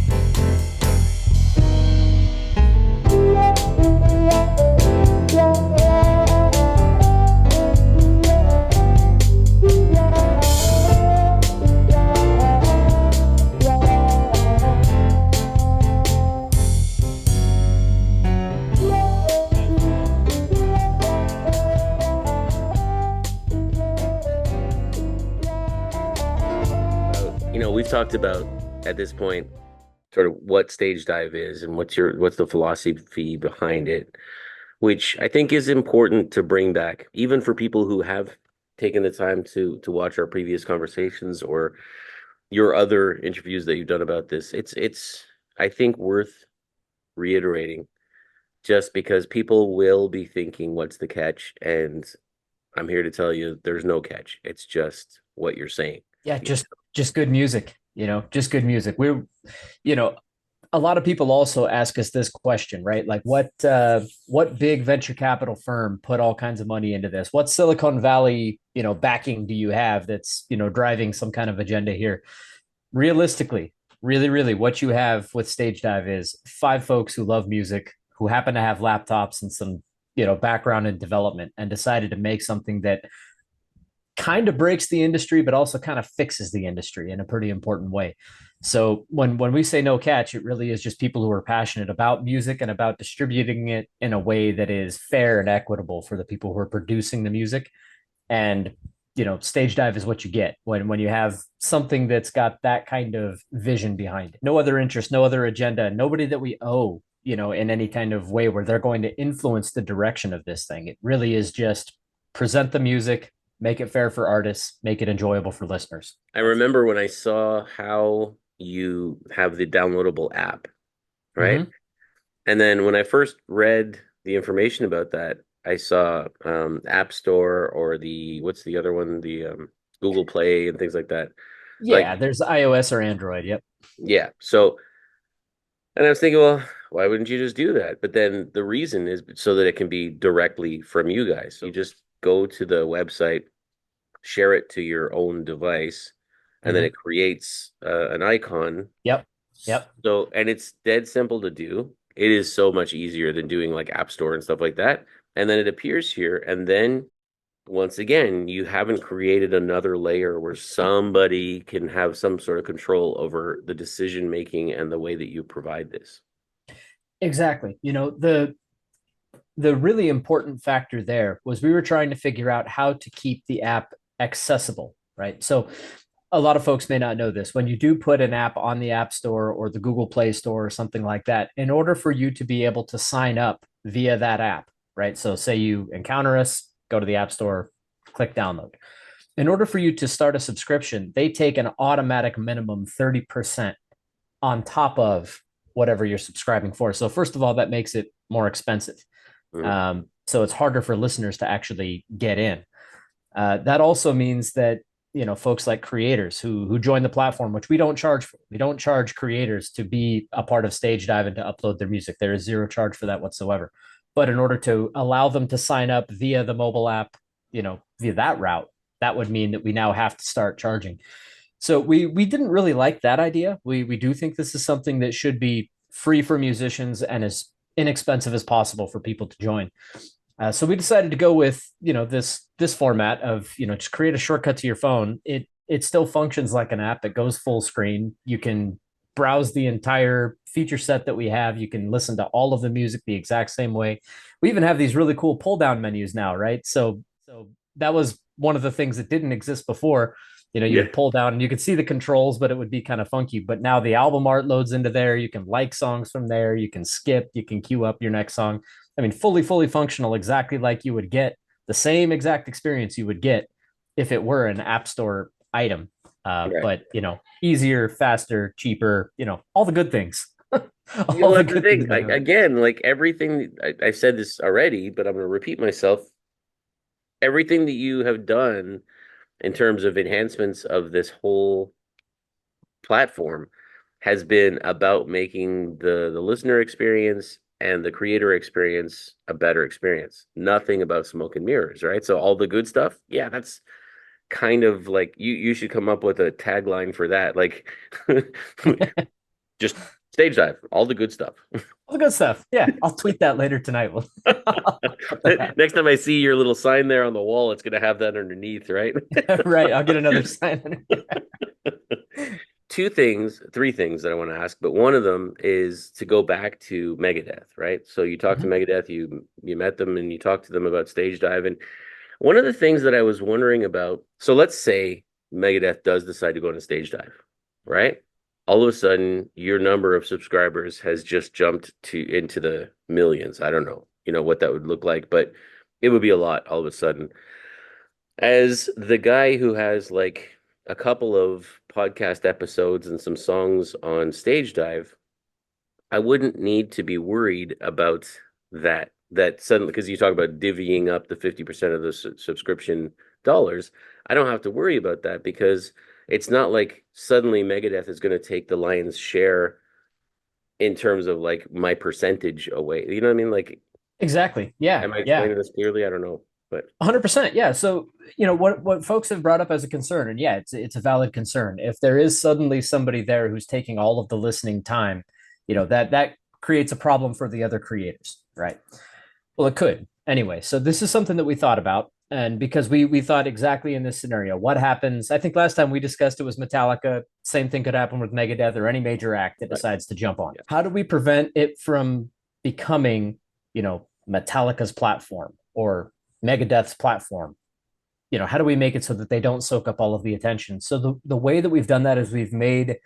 we've talked about at this point sort of what stage dive is and what's the philosophy behind it, which I think is important to bring back, even for people who have taken the time to watch our previous conversations or your other interviews that you've done about this. It's I think worth reiterating, just because people will be thinking, what's the catch? And I'm here to tell you there's no catch. It's just what you're saying. Yeah, just good music, just good music. You know, a lot of people also ask us this question, right? Like what big venture capital firm put all kinds of money into this? What Silicon Valley, backing do you have that's, driving some kind of agenda here? Realistically, really, what you have with Stagedive is 5 folks who love music, who happen to have laptops and some, background in development, and decided to make something that kind of breaks the industry, but also kind of fixes the industry in a pretty important way. So when we say no catch, it really is just people who are passionate about music and about distributing it in a way that is fair and equitable for the people who are producing the music. And stage dive is what you get when you have something that's got that kind of vision behind it. No other interest, no other agenda, nobody that we owe, in any kind of way where they're going to influence the direction of this thing. It really is just present the music, make it fair for artists, make it enjoyable for listeners. I remember when I saw how you have the downloadable app, right? Mm-hmm. And then when I first read the information about that, I saw App Store or what's the other one? The Google Play and things like that. Yeah, there's iOS or Android. Yep. Yeah. So, and I was thinking, well, why wouldn't you just do that? But then the reason is so that it can be directly from you guys. So you just go to the website, share it to your own device, and then it creates an icon. Yep. So, and it's dead simple to do. It is so much easier than doing like App Store and stuff like that. And then it appears here. And then once again, you haven't created another layer where somebody can have some sort of control over the decision making and the way that you provide this. Exactly. The really important factor there was we were trying to figure out how to keep the app accessible, right? So a lot of folks may not know this. When you do put an app on the App Store or the Google Play Store or something like that, in order for you to be able to sign up via that app, right? So say you encounter us, go to the App Store, click download. In order for you to start a subscription, they take an automatic minimum 30% on top of whatever you're subscribing for. So first of all, that makes it more expensive. So it's harder for listeners to actually get in. That also means that folks like creators who join the platform, which we don't charge for. We don't charge creators to be a part of Stagedive and to upload their music. There is zero charge for that whatsoever. But in order to allow them to sign up via the mobile app, via that route, that would mean that we now have to start charging. So we didn't really like that idea. We do think this is something that should be free for musicians and as inexpensive as possible for people to join. So we decided to go with this format of just create a shortcut to your phone. It still functions like an app. It goes full screen. You can browse the entire feature set that we have. You can listen to all of the music the exact same way. We even have these really cool pull down menus now, right? So that was one of the things that didn't exist before. You would pull down and you could see the controls, but it would be kind of funky. But now the album art loads into there. You can like songs from there. You can skip. You can queue up your next song. I mean, fully functional, exactly like you would get the same exact experience you would get if it were an App Store item. But easier, faster, cheaper. All the good things. All the good things. Again, like everything. I've said this already, but I'm going to repeat myself. Everything that you have done in terms of enhancements of this whole platform has been about making the listener experience and the creator experience a better experience. Nothing about smoke and mirrors, right? So all the good stuff, yeah, that's kind of like you should come up with a tagline for that, like just stage dive, all the good stuff. All the good stuff. Yeah, I'll tweet that later tonight. Next time I see your little sign there on the wall, it's going to have that underneath, right? Right. I'll get another sign. Three things that I want to ask, but one of them is to go back to Megadeth, right? So you talked to Megadeth, you met them and you talked to them about stage dive. And one of the things that I was wondering about, so let's say Megadeth does decide to go on a stage dive. right? All of a sudden, your number of subscribers has just jumped into the millions. I don't know, what that would look like, but it would be a lot all of a sudden. As the guy who has like a couple of podcast episodes and some songs on Stagedive, I wouldn't need to be worried about that suddenly, because you talk about divvying up the 50% of the subscription dollars. I don't have to worry about that because it's not like suddenly Megadeth is going to take the lion's share in terms of like my percentage away. You know what I mean? Like, Exactly. Yeah. am I Yeah. explaining this clearly? I don't know, but 100%. Yeah. So, what folks have brought up as a concern, and yeah, it's a valid concern. If there is suddenly somebody there who's taking all of the listening time, that creates a problem for the other creators, right? Well, it could. Anyway, so this is something that we thought about. And because we thought exactly in this scenario, what happens? I think last time we discussed it was Metallica. Same thing could happen with Megadeth or any major act that decides to jump on. Yeah. How do we prevent it from becoming, Metallica's platform or Megadeth's platform? How do we make it so that they don't soak up all of the attention? So the way that we've done that is we've made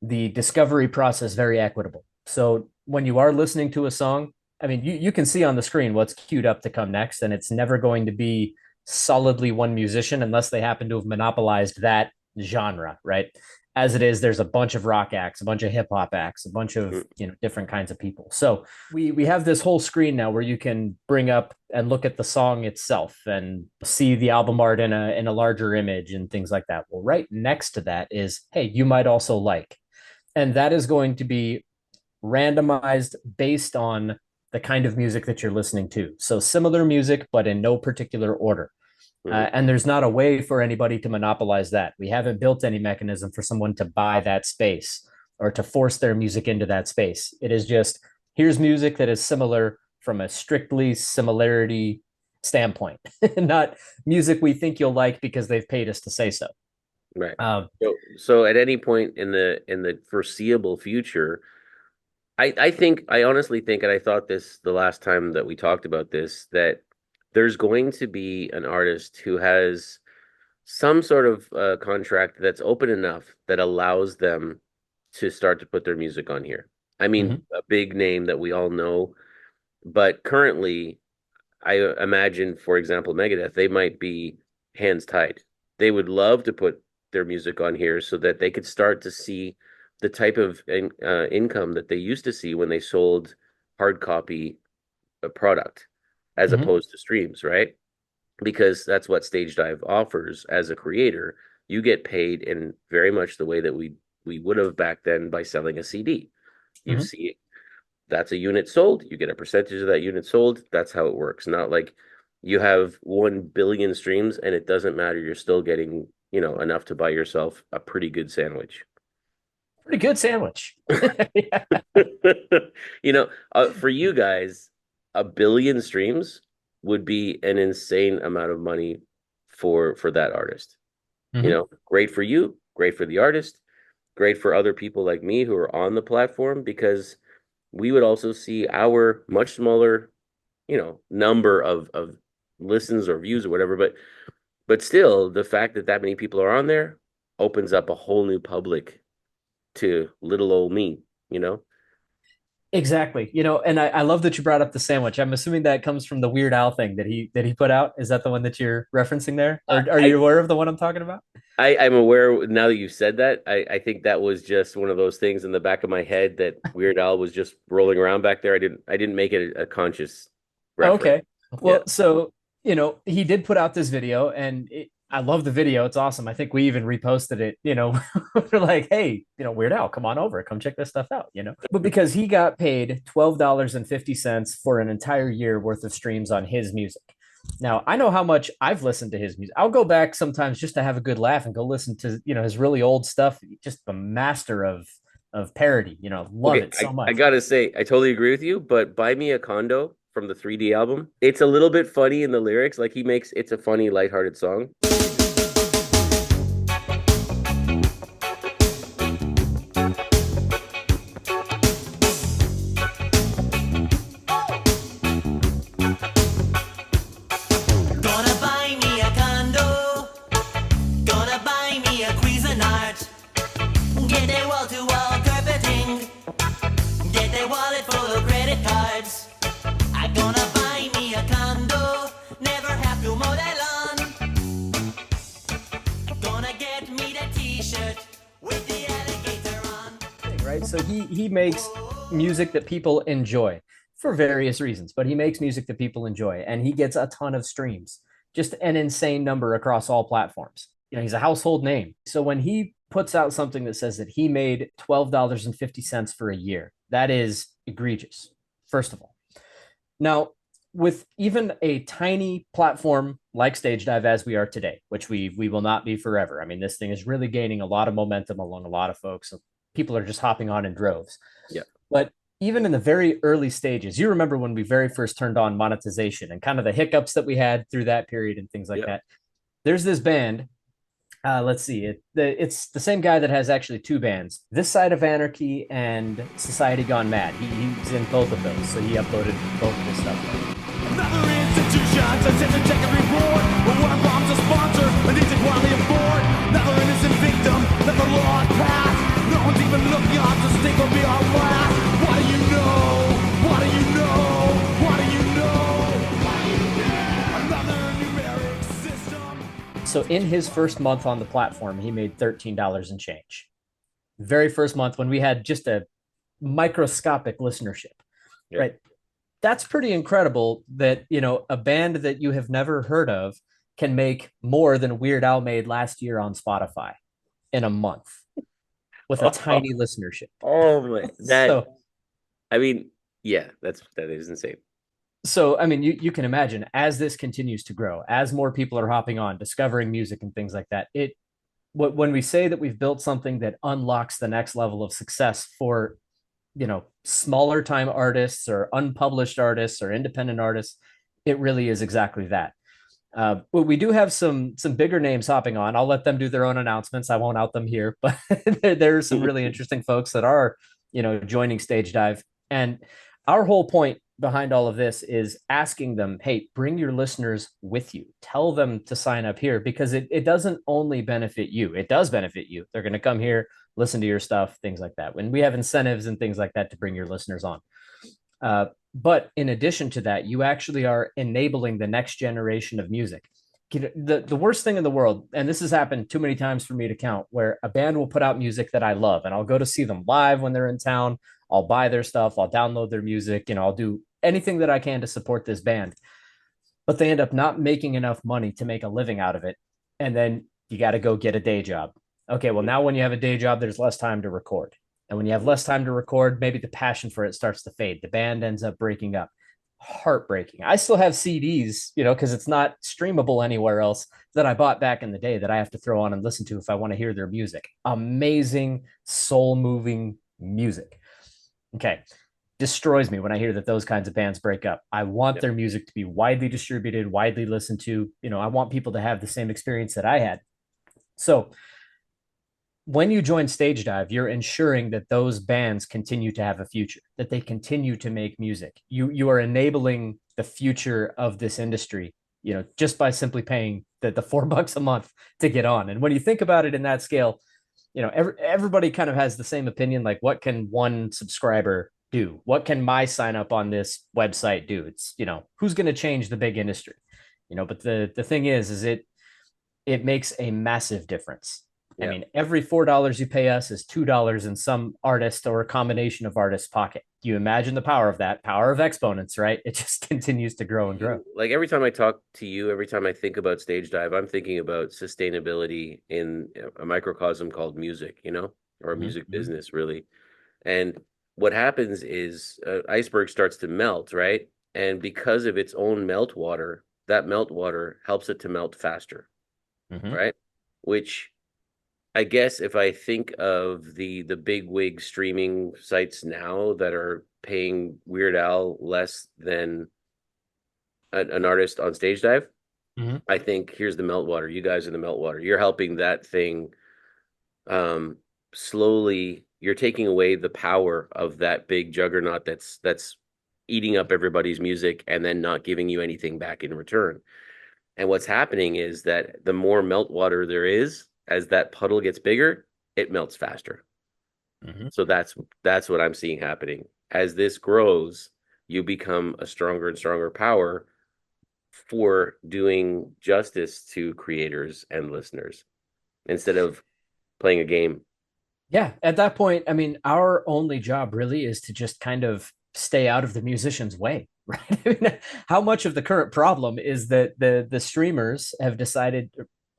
the discovery process very equitable. So when you are listening to a song, I mean, you can see on the screen what's queued up to come next, and it's never going to be solidly one musician unless they happen to have monopolized that genre, right? As it is, there's a bunch of rock acts, a bunch of hip hop acts, a bunch of different kinds of people. So we have this whole screen now where you can bring up and look at the song itself and see the album art in a larger image and things like that. Well, right next to that is, hey, you might also like, and that is going to be randomized based on the kind of music that you're listening to. So similar music, but in no particular order. And there's not a way for anybody to monopolize that. We haven't built any mechanism for someone to buy that space or to force their music into that space. It is just, here's music that is similar from a strictly similarity standpoint, not music we think you'll like because they've paid us to say so. Right. So at any point in the foreseeable future, I honestly think, and I thought this the last time that we talked about this, that there's going to be an artist who has some sort of contract that's open enough that allows them to start to put their music on here. I mean, a big name that we all know, but currently, I imagine, for example, Megadeth, they might be hands tied. They would love to put their music on here so that they could start to see the type of income that they used to see when they sold hard copy product as opposed to streams, right? Because that's what Stagedive offers as a creator. You get paid in very much the way that we would have back then by selling a CD. You see, that's a unit sold, you get a percentage of that unit sold. That's how it works. Not like you have 1 billion streams and it doesn't matter. You're still getting, enough to buy yourself a pretty good sandwich. Pretty good sandwich. For you guys, 1 billion streams would be an insane amount of money for that artist. Great for you, great for the artist, great for other people like me who are on the platform, because we would also see our much smaller, number of listens or views or whatever. But still, the fact that many people are on there opens up a whole new public to little old me, Exactly. And I love that you brought up the sandwich. I'm assuming that comes from the Weird Al thing that he put out. Is that the one that you're referencing there? Or are you aware of the one I'm talking about? I'm aware now that you've said that. I think that was just one of those things in the back of my head that Weird Al was just rolling around back there. I didn't make it a conscious reference. Okay. Well, so, he did put out this video, and I love the video. It's awesome. I think we even reposted it, we're like, hey, Weird Al, come on over, come check this stuff out, But because he got paid $12.50 for an entire year worth of streams on his music. Now, I know how much I've listened to his music. I'll go back sometimes just to have a good laugh and go listen to, his really old stuff. Just the master of parody, love it so much. I gotta say, I totally agree with you, but Buy Me a Condo from the 3D album, it's a little bit funny in the lyrics. Like it's a funny, lighthearted song. Get right? So he makes music that people enjoy for various reasons, but he makes music that people enjoy, and he gets a ton of streams, just an insane number across all platforms. He's a household name. So when he puts out something that says that he made $12.50 for a year, that is egregious, first of all. Now, with even a tiny platform like Stagedive as we are today, which we will not be forever. I mean, this thing is really gaining a lot of momentum among a lot of folks. So people are just hopping on in droves. Yeah. But even in the very early stages, you remember when we very first turned on monetization and kind of the hiccups that we had through that period and things like that. There's this band. Let's see. It's the same guy that has actually two bands, This Side of Anarchy and SocietyGoneMadd. He's in both of those, so he uploaded both of his stuff. Another institution attempts to take every board, but one bombs a sponsor and needs to quietly afford. Another innocent victim, another law path. No one's even looking on to stink will be our last. What do you know? What do you know? What do you know? What do you know? Another numeric system. So in his first month on the platform, he made $13 and change. Very first month when we had just a microscopic listenership, right? That's pretty incredible that, a band that you have never heard of can make more than Weird Al made last year on Spotify in a month with a tiny listenership. Oh my, that is insane. So, I mean, you can imagine as this continues to grow, as more people are hopping on, discovering music and things like that, when we say that we've built something that unlocks the next level of success for smaller time artists or unpublished artists or independent artists, it really is exactly that. But we do have some bigger names hopping on. I'll let them do their own announcements. I won't out them here, but there are some really interesting folks that are, joining Stagedive. And our whole point behind all of this is asking them, hey, bring your listeners with you. Tell them to sign up here, because it doesn't only benefit you. It does benefit you. They're going to come here, listen to your stuff, things like that. When we have incentives and things like that to bring your listeners on. But in addition to that, you actually are enabling the next generation of music. The worst thing in the world, and this has happened too many times for me to count, where a band will put out music that I love and I'll go to see them live when they're in town. I'll buy their stuff. I'll download their music. I'll do anything that I can to support this band. But they end up not making enough money to make a living out of it. And then you got to go get a day job. Okay, well, now when you have a day job, there's less time to record. And when you have less time to record, maybe the passion for it starts to fade. The band ends up breaking up. Heartbreaking. I still have CDs, because it's not streamable anywhere else, that I bought back in the day that I have to throw on and listen to if I want to hear their music. Amazing, soul-moving music. Okay. Destroys me when I hear that those kinds of bands break up. I want their music to be widely distributed, widely listened to. I want people to have the same experience that I had. So when you join Stagedive, you're ensuring that those bands continue to have a future, that they continue to make music. You are enabling the future of this industry, just by simply paying the $4 a month to get on. And when you think about it in that scale, everybody kind of has the same opinion. Like, what can one subscriber do? What can my sign up on this website do? It's, who's going to change the big industry? But the thing is it makes a massive difference. I mean, every $4 you pay us is $2 in some artist or a combination of artists' pocket. Do you imagine the power of that? Power of exponents, right? It just continues to grow and grow. Like, every time I talk to you, every time I think about Stagedive, I'm thinking about sustainability in a microcosm called music, or a music business, really. And what happens is iceberg starts to melt, right? And because of its own meltwater, that meltwater helps it to melt faster, right? Which, I guess, if I think of the big wig streaming sites now that are paying Weird Al less than an artist on Stagedive, I think here's the meltwater. You guys are the meltwater. You're helping that thing slowly. You're taking away the power of that big juggernaut that's eating up everybody's music and then not giving you anything back in return. And what's happening is that the more meltwater there is, as that puddle gets bigger, it melts faster. So that's what I'm seeing happening. As this grows, you become a stronger and stronger power for doing justice to creators and listeners, instead of playing a game Yeah, at that point, I mean, our only job really is to just kind of stay out of the musician's way, right? I mean, how much of the current problem is that the streamers have decided,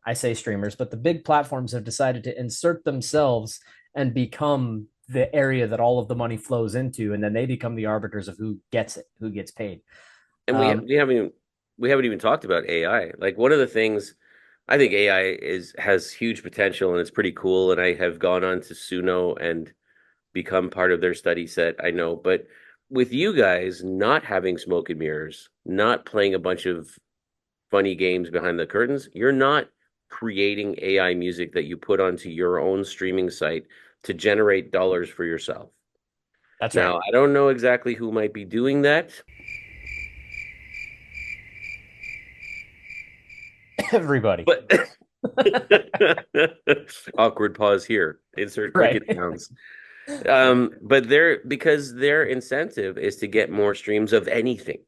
I say streamers, but the big platforms have decided to insert themselves and become the area that all of the money flows into, and then they become the arbiters of who gets it, who gets paid. And Um, we haven't even talked about AI. Like one of the things I think AI is has huge potential and it's pretty cool. And I have gone on to Suno and become part of their study set. I know, but with you guys not having smoke and mirrors, not playing a bunch of funny games behind the curtains, you're not creating AI music that you put onto your own streaming site to generate dollars for yourself. that's right. Now, I don't know exactly who might be doing that. Everybody. But awkward pause here. Insert Right. cricket sounds. But because their incentive is to get more streams of anything,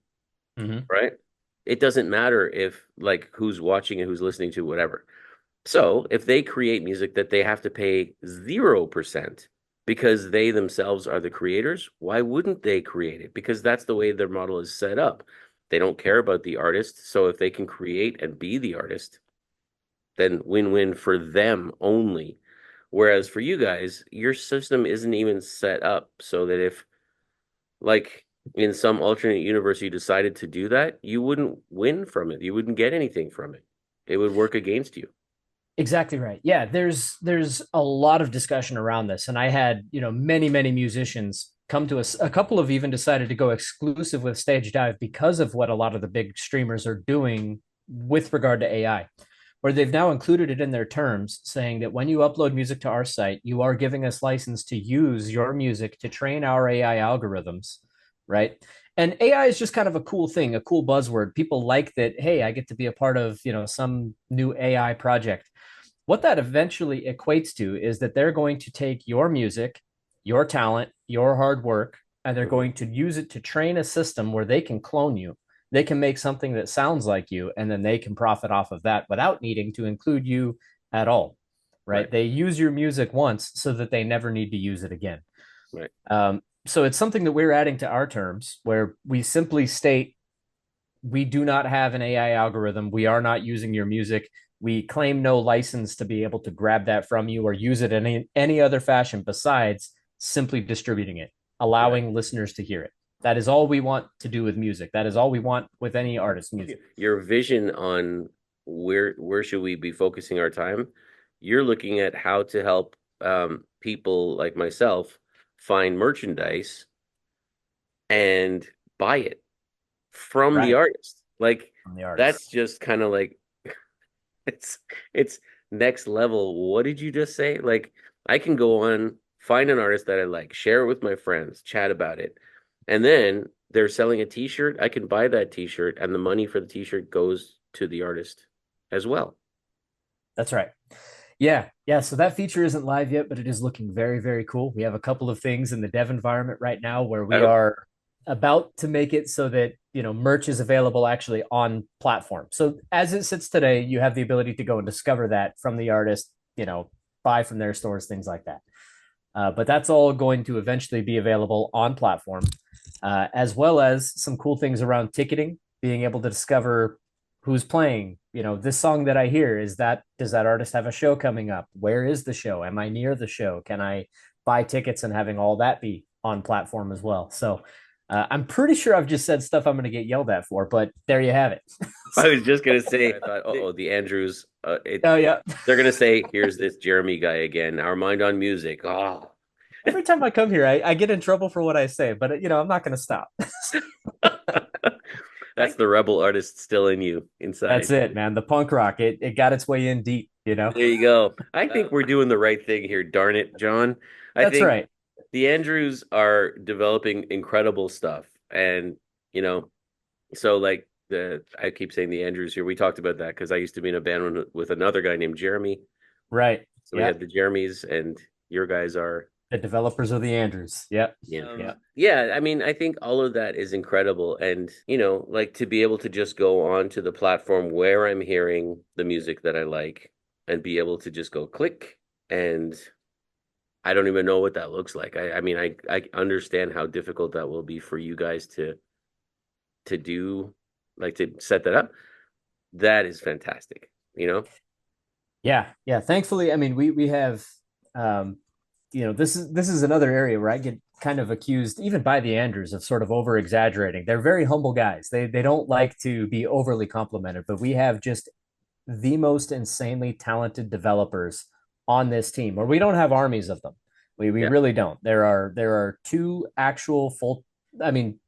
Mhm. right? It doesn't matter if like who's watching and who's listening to whatever. So if they create music that they have to pay 0% because they themselves are the creators, why wouldn't they create it? Because that's the way their model is set up. They don't care about the artist. So if they can create and be the artist, then win-win for them only. Whereas for you guys, your system isn't even set up so that if, like, in some alternate universe you decided to do that, you wouldn't win from it. You wouldn't get anything from it. It would work against you. Exactly right. Yeah, there's a lot of discussion around this, and I had many musicians come to us. A couple have even decided to go exclusive with Stagedive because of what a lot of the big streamers are doing with regard to AI, where they've now included it in their terms, saying that when you upload music to our site, you are giving us license to use your music to train our AI algorithms, right? And AI is just kind of a cool thing, a cool buzzword. People like that. Hey, I get to be a part of some new AI project. What that eventually equates to is that they're going to take your music, your talent, your hard work, and they're Mhm. going to use it to train a system where they can clone you. They can make something that sounds like you, and then they can profit off of that without needing to include you at all. Right? Right, They use your music once so that they never need to use it again. right, So it's something that we're adding to our terms where we simply state we do not have an AI algorithm. We are not using your music. We claim no license to be able to grab that from you or use it in any other fashion besides simply distributing it, right. allowing listeners to hear it. That is all we want to do with music. That is all we want with any artist's music. Your vision on where should we be focusing our time? You're looking at how to help people like myself find merchandise and buy it from the Right. artist. Like From the artist. that's just kind of like it's it's next level. What did you just say? Like I can go on, find an artist that I like, share it with my friends, chat about it. And then they're selling a t-shirt. I can buy that t-shirt and the money for the t-shirt goes to the artist as well. That's right. Yeah, yeah. So that feature isn't live yet, but it is looking very cool. We have a couple of things in the dev environment right now where we Oh, are about to make it so that merch is available actually on platform. So as it sits today, you have the ability to go and discover that from the artist, buy from their stores, things like that. But that's all going to eventually be available on platform, as well as some cool things around ticketing, being able to discover who's playing. This song that I hear does that artist have a show coming up? Where is the show? Am I near the show? Can I buy tickets and having all that be on platform as well? So I'm pretty sure I've just said stuff I'm going to get yelled at for, but there you have it. I was just gonna say, I thought, oh, the Andrews, Oh yeah. they're gonna say, here's this Jeremy guy again. Our mind on music. Oh, Every time I come here, I get in trouble for what I say, but I'm not going to stop. that's the rebel artist still in you inside. That's it, man. The punk rock, it got its way in deep. There you go. I think we're doing the right thing here. Darn it, John. I That's think right. the Andrews are developing incredible stuff. And, you know, so like I keep saying the Andrews here. We talked about that because I used to be in a band with another guy named Jeremy. Right. So we Yeah. had the Jeremys and your guys are The developers of the Andrews. Yep. yeah. Yeah. Yeah, I mean, I think all of that is incredible. And, like to be able to just go on to the platform where I'm hearing the music that I like and be able to just go click and I don't even know what that looks like. I mean, I understand how difficult that will be for you guys to do, like to set that up. That is fantastic, you know? Yeah, yeah. Thankfully, I mean, we have, um, this is another area where I get kind of accused, even by the Andrews, of sort of over exaggerating. They're very humble guys. They don't like to be overly complimented, but we have just the most insanely talented developers on this team, or we don't have armies of them. We Yeah. really don't. There are two actual I mean,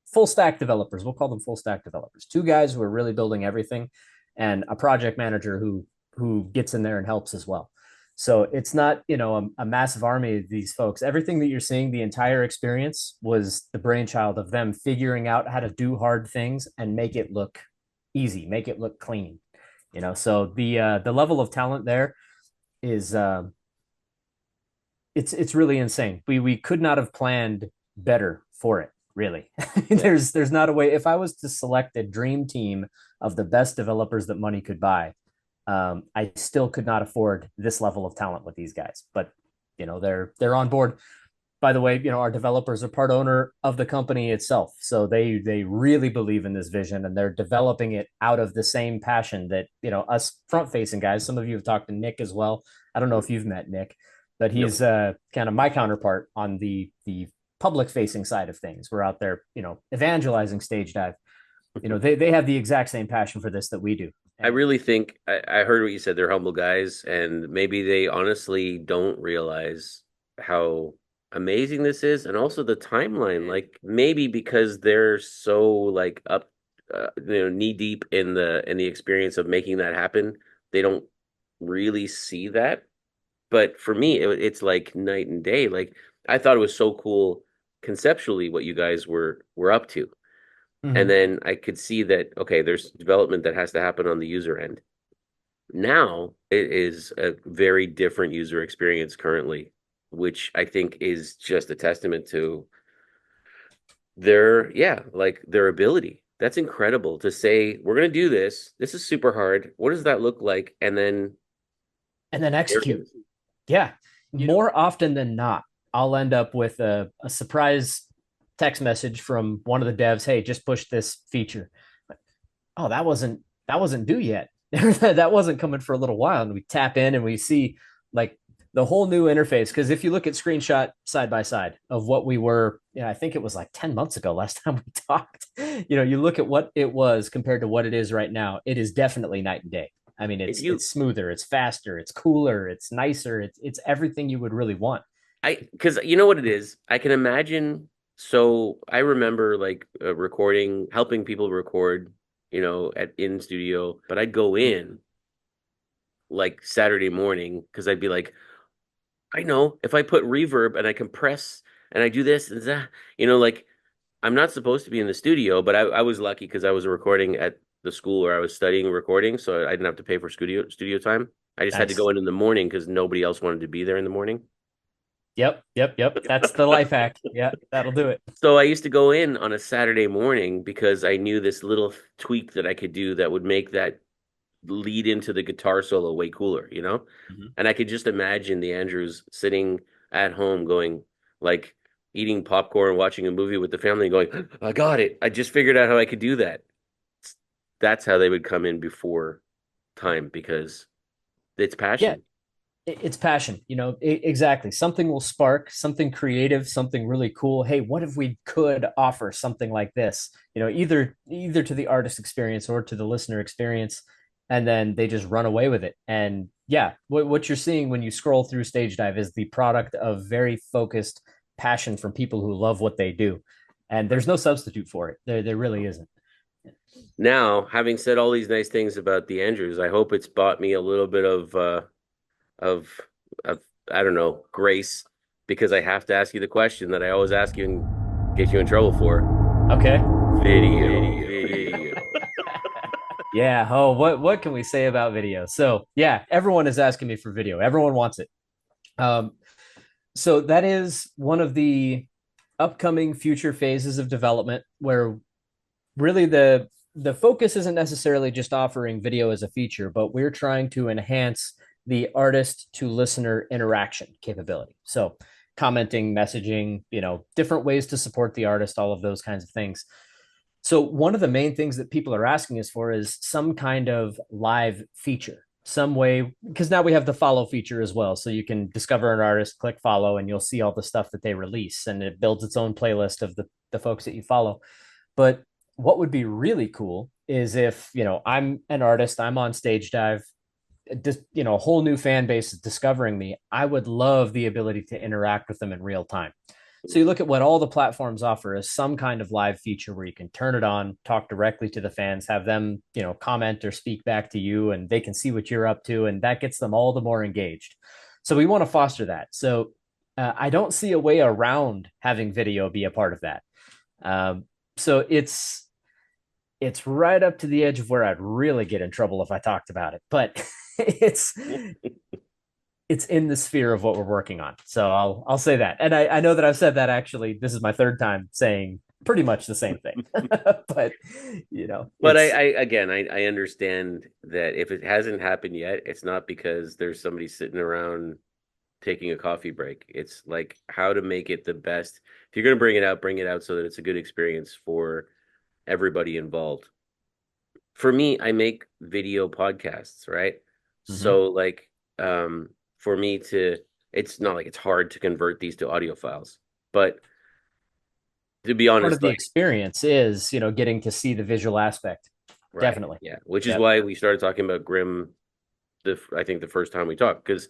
full stack developers. We'll call them full stack developers. Two guys who are really building everything, and a project manager who gets in there and helps as well. So it's not, a massive army of these folks. Everything that you're seeing, the entire experience was the brainchild of them figuring out how to do hard things and make it look easy, make it look clean. So the level of talent there is it's really insane. We could not have planned better for it, really. There's not a way. If I was to select a dream team of the best developers that money could buy, I still could not afford this level of talent with these guys. But they're on board. By the way, our developers are part owner of the company itself, so they really believe in this vision, and they're developing it out of the same passion that us front facing guys. Some of you have talked to Nick as well. I don't know if you've met Nick, but he's kind of my counterpart on the public facing side of things. We're out there, evangelizing stage dive. They have the exact same passion for this that we do. I really think I heard what you said. They're humble guys, and maybe they honestly don't realize how amazing this is, and also the timeline. Like maybe because they're so like up, knee deep in the experience of making that happen, they don't really see that. But for me, it's like night and day. Like I thought it was so cool conceptually what you guys were up to. And then I could see that, okay, there's development that has to happen on the user end. Now it is a very different user experience currently, which I think is just a testament to their ability. That's incredible to say, we're going to do this. This is super hard. What does that look like? And then execute. Yeah. More often than not, I'll end up with a surprise text message from one of the devs. Hey, just push this feature. Oh, that wasn't due yet. That wasn't coming for a little while. And we tap in and we see like the whole new interface. Because if you look at screenshot side by side of what we were, I think it was like 10 months ago last time we talked. You look at what it was compared to what it is right now. It is definitely night and day. I mean, it's smoother, it's faster, it's cooler, it's nicer, it's everything you would really want. Because you know what it is? I can imagine. So I remember like helping people record, in studio, but I'd go in like Saturday morning because I'd be like, I know if I put reverb and I compress and I do this and that, like I'm not supposed to be in the studio, but I was lucky because I was recording at the school where I was studying recording, so I didn't have to pay for studio time. I just had to go in the morning because nobody else wanted to be there in the morning. Yep. That's the life hack. Yeah, that'll do it. So I used to go in on a Saturday morning because I knew this little tweak that I could do that would make that lead into the guitar solo way cooler, And I could just imagine the Andrews sitting at home going like eating popcorn, watching a movie with the family going, I got it. I just figured out how I could do that. That's how they would come in before time because it's passion. Yeah. It's passion, exactly. Something will spark something creative, something really cool. Hey, what if we could offer something like this, either to the artist experience or to the listener experience, and then they just run away with it. And yeah, what you're seeing when you scroll through Stagedive is the product of very focused passion from people who love what they do. And there's no substitute for it. There really isn't. Now, having said all these nice things about the Andrews, I hope it's bought me a little bit of I don't know, grace, because I have to ask you the question that I always ask you and get you in trouble for. Okay. Video. Yeah. Oh, what can we say about video? So yeah, everyone is asking me for video. Everyone wants it. So that is one of the upcoming future phases of development where really the focus isn't necessarily just offering video as a feature, but we're trying to enhance the artist to listener interaction capability. So commenting, messaging, different ways to support the artist, all of those kinds of things. So one of the main things that people are asking us for is some kind of live feature, some way, because now we have the follow feature as well. So you can discover an artist, click follow, and you'll see all the stuff that they release, and it builds its own playlist of the folks that you follow. But what would be really cool is if, I'm an artist, I'm on Stagedive, just, a whole new fan base is discovering me. I would love the ability to interact with them in real time. So you look at what all the platforms offer is some kind of live feature where you can turn it on, talk directly to the fans, have them, comment or speak back to you, and they can see what you're up to, and that gets them all the more engaged. So we want to foster that. So I don't see a way around having video be a part of that. So it's right up to the edge of where I'd really get in trouble if I talked about it, but it's in the sphere of what we're working on. So I'll say that. And I know that I've said that, actually, this is my third time saying pretty much the same thing, but but I understand that if it hasn't happened yet, it's not because there's somebody sitting around taking a coffee break. It's like how to make it the best. If you're going to bring it out so that it's a good experience for everybody involved. For me, I make video podcasts, right? Mm-hmm. So like, for me it's not like it's hard to convert these to audio files, but to be honest, part of the experience is, getting to see the visual aspect. Right. Definitely. Yeah. Which is why we started talking about Grim, I think the first time we talked, because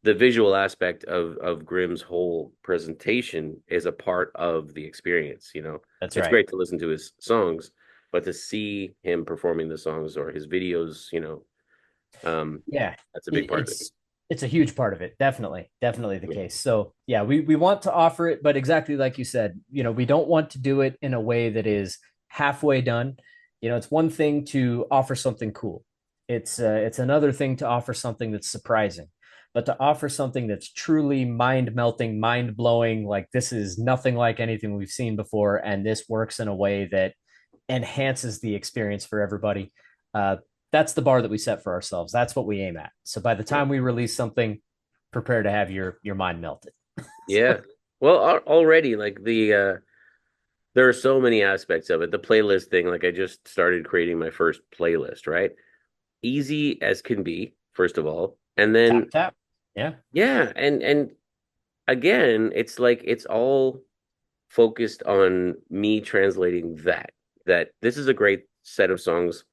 the visual aspect of Grim's whole presentation is a part of the experience, That's it's right. great to listen to his songs, but to see him performing the songs or his videos, that's a big part of it. It's a huge part of it. Definitely the case. So yeah, we want to offer it, but exactly like you said, we don't want to do it in a way that is halfway done. It's one thing to offer something cool. It's another thing to offer something that's surprising, but to offer something that's truly mind-melting, mind-blowing, like this is nothing like anything we've seen before, and this works in a way that enhances the experience for everybody. That's the bar that we set for ourselves. That's what we aim at. So by the time we release something, prepare to have your mind melted. Yeah. Well, already, like there are so many aspects of it. The playlist thing, like I just started creating my first playlist, right? Easy as can be, first of all. And then tap. Yeah. Yeah. And again, it's like it's all focused on me translating that this is a great set of songs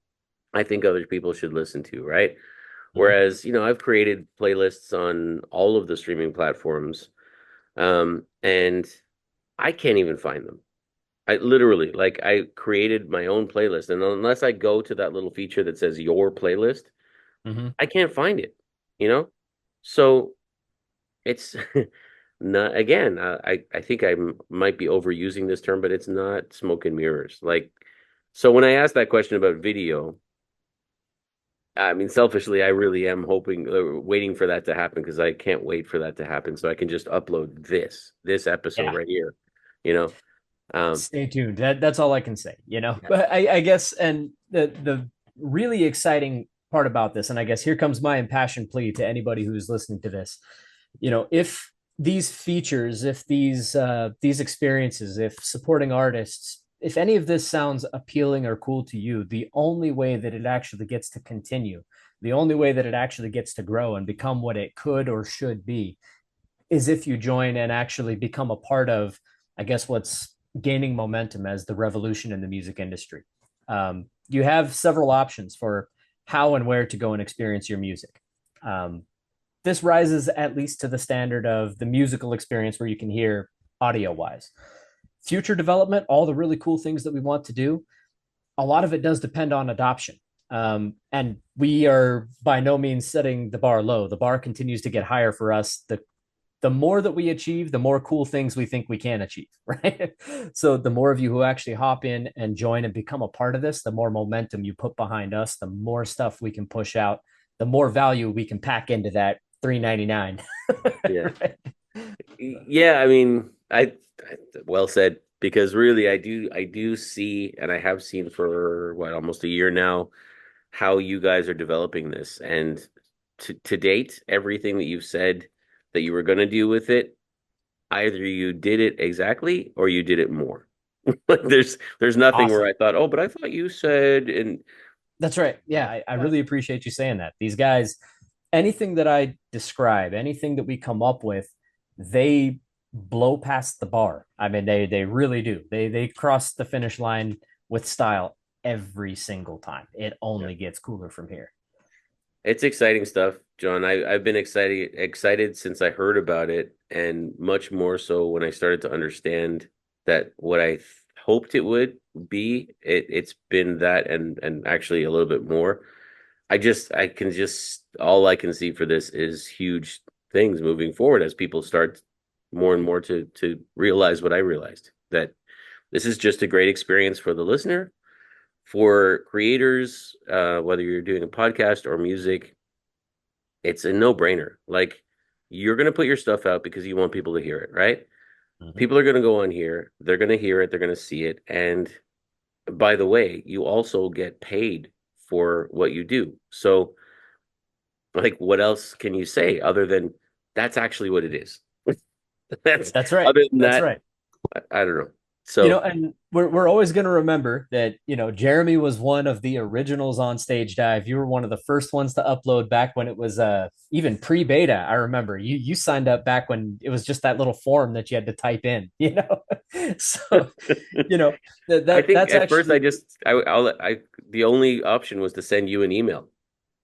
I think other people should listen to, right? Mm-hmm. Whereas, I've created playlists on all of the streaming platforms, and I can't even find them. I literally, like, I created my own playlist, and unless I go to that little feature that says your playlist, mm-hmm. I can't find it, So it's not, again, I think I might be overusing this term, but it's not smoke and mirrors. Like, so when I asked that question about video, I mean, selfishly, I really am waiting for that to happen, because I can't wait for that to happen so I can just upload this episode right here, Stay tuned. That's all I can say, But I guess, and the really exciting part about this, and I guess here comes my impassioned plea to anybody who's listening to this, if these features, if these experiences, if supporting artists, if any of this sounds appealing or cool to you, the only way that it actually gets to continue, the only way that it actually gets to grow and become what it could or should be, is if you join and actually become a part of, I guess, what's gaining momentum as the revolution in the music industry. You have several options for how and where to go and experience your music. This rises at least to the standard of the musical experience where you can hear audio-wise. Future development, all the really cool things that we want to do, a lot of it does depend on adoption. And we are by no means setting the bar low. The bar continues to get higher for us. The more that we achieve, the more cool things we think we can achieve, right? So the more of you who actually hop in and join and become a part of this, the more momentum you put behind us, the more stuff we can push out, the more value we can pack into that $3.99. Yeah. Right? Yeah, I mean, I well said, because really I do see, and I have seen for almost a year now, how you guys are developing this, and to date, everything that you've said that you were going to do with it, either you did it exactly or you did it more. Like there's nothing where Awesome. I thought, oh, but I thought you said, and That's right. Yeah, I really appreciate you saying that. These guys, anything that I describe, anything that we come up with, they blow past the bar. I mean, they really do. They cross the finish line with style every single time. It only gets cooler from here. it's exciting stuff, John. I've been excited since I heard about it, and much more so when I started to understand that what I hoped it would be, it's been that and actually a little bit more. I can just all I can see for this is huge things moving forward as people start more and more to realize what I realized, that this is just a great experience for the listener, for creators, whether you're doing a podcast or music. It's a no-brainer. Like, you're going to put your stuff out because you want people to hear it, right? Mhm. People are going to go on here, they're going to hear it, they're going to see it, and by the way, you also get paid for what you do. So, like, what else can you say other than that's actually what it is? That's That's right. other than That's that, right. I don't know. So, And we're always going to remember that, Jeremy was one of the originals on Stagedive. You were one of the first ones to upload back when it was even pre-beta. I remember you signed up back when it was just that little form that you had to type in, So, I think that's at first actually I the only option was to send you an email.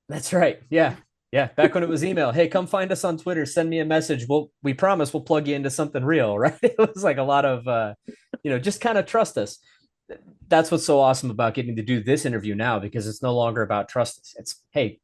that's right. Yeah. Yeah, back when it was email. Hey, come find us on Twitter, send me a message. We promise we'll plug you into something real, right? It was like a lot of just kind of trust us. That's what's so awesome about getting to do this interview now, because it's no longer about trust us. It's, hey,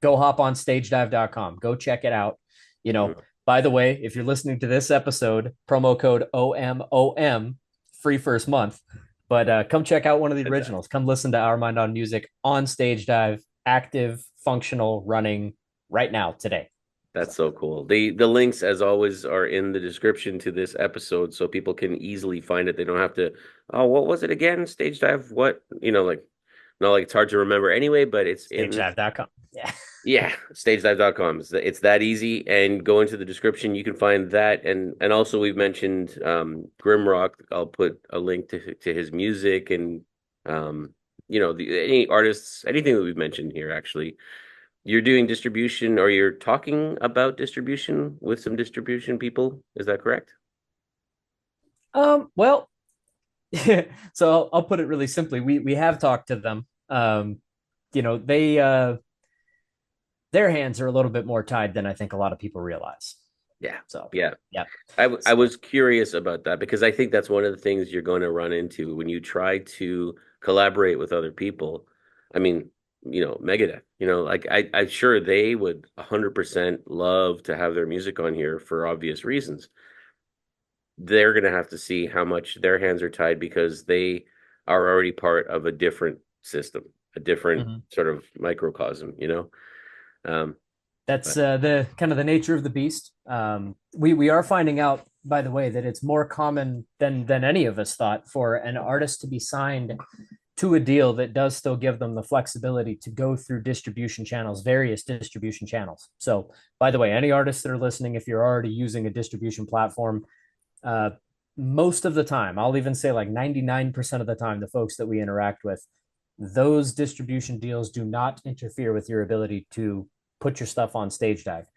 go hop on stagedive.com, go check it out. Mhm. By the way, if you're listening to this episode, promo code OMoM, free first month. But come check out one of the originals. Come listen to Our Mind on Music on Stagedive, active, functional, running right now, today. That's so cool. The links, as always, are in the description to this episode, so people can easily find it. They don't have to, oh, what was it again? Stage dive, what? Like, not like it's hard to remember anyway, but it's in, Stagedive.com. Yeah. yeah, stagedive.com. It's that easy. And go into the description, you can find that. And also we've mentioned GrimRock. I'll put a link to his music and any artists, anything that we've mentioned here, actually. You're doing distribution, or you're talking about distribution with some distribution people. Is that correct? Well, so I'll put it really simply. We have talked to them. They their hands are a little bit more tied than I think a lot of people realize. Yeah. So Yeah. yeah. I was curious about that because I think that's one of the things you're going to run into when you try to collaborate with other people. I mean, Megadeth, like I'm sure they would 100% love to have their music on here for obvious reasons. They're going to have to see how much their hands are tied because they are already part of a different system, a different sort of microcosm. Um, That's but the kind of the nature of the beast. We are finding out, by the way, that it's more common than any of us thought for an artist to be signed to a deal that does still give them the flexibility to go through distribution channels, various distribution channels. So, by the way, any artists that are listening, if you're already using a distribution platform, most of the time, I'll even say like 99% of the time, the folks that we interact with, those distribution deals do not interfere with your ability to put your stuff on Stagedive.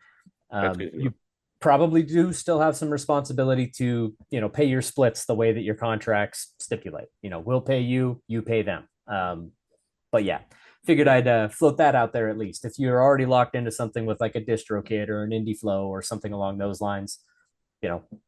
that's good to know. You probably do still have some responsibility to, pay your splits the way that your contracts stipulate. We'll pay you, you pay them. But yeah, figured I'd float that out there at least. If you're already locked into something with like a DistroKid or an Indie Flow or something along those lines,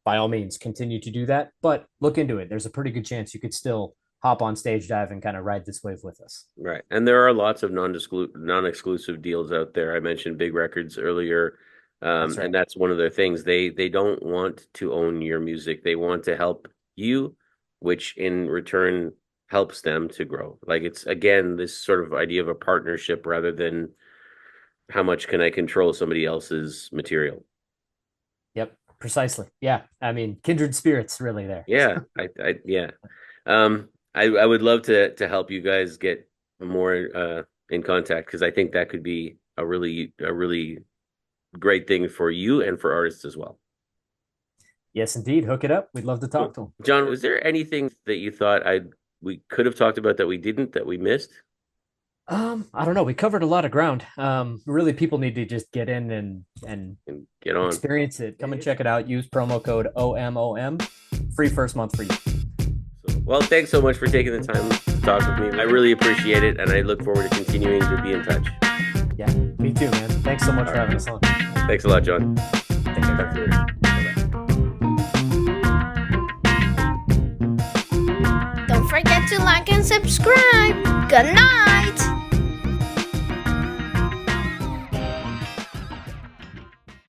by all means, continue to do that. But look into it. There's a pretty good chance you could still hop on Stagedive and kind of ride this wave with us. Right. And there are lots of non-exclusive deals out there. I mentioned big records earlier. That's right. And that's one of their things. They don't want to own your music. They want to help you, which in return helps them to grow. Like, it's, again, this sort of idea of a partnership rather than how much can I control somebody else's material. Yep, precisely. Yeah. I mean, kindred spirits really there. Yeah. Yeah. I would love to help you guys get more in contact, because I think that could be a really great thing for you and for artists as well. Yes, indeed. Hook it up. We'd love to talk to them. John, was there anything that you thought we could have talked about that we didn't, that we missed? I don't know. We covered a lot of ground. Really, people need to just get in and get on, experience it. Come and check it out. Use promo code OMoM. Free first month for you. So, well, thanks so much for taking the time to talk with me. I really appreciate it, and I look forward to continuing to be in touch. Yeah, me too, man. Thanks so much for having us on. Thanks a lot, John. Take care. Talk to you later. Don't forget to like and subscribe. Good night.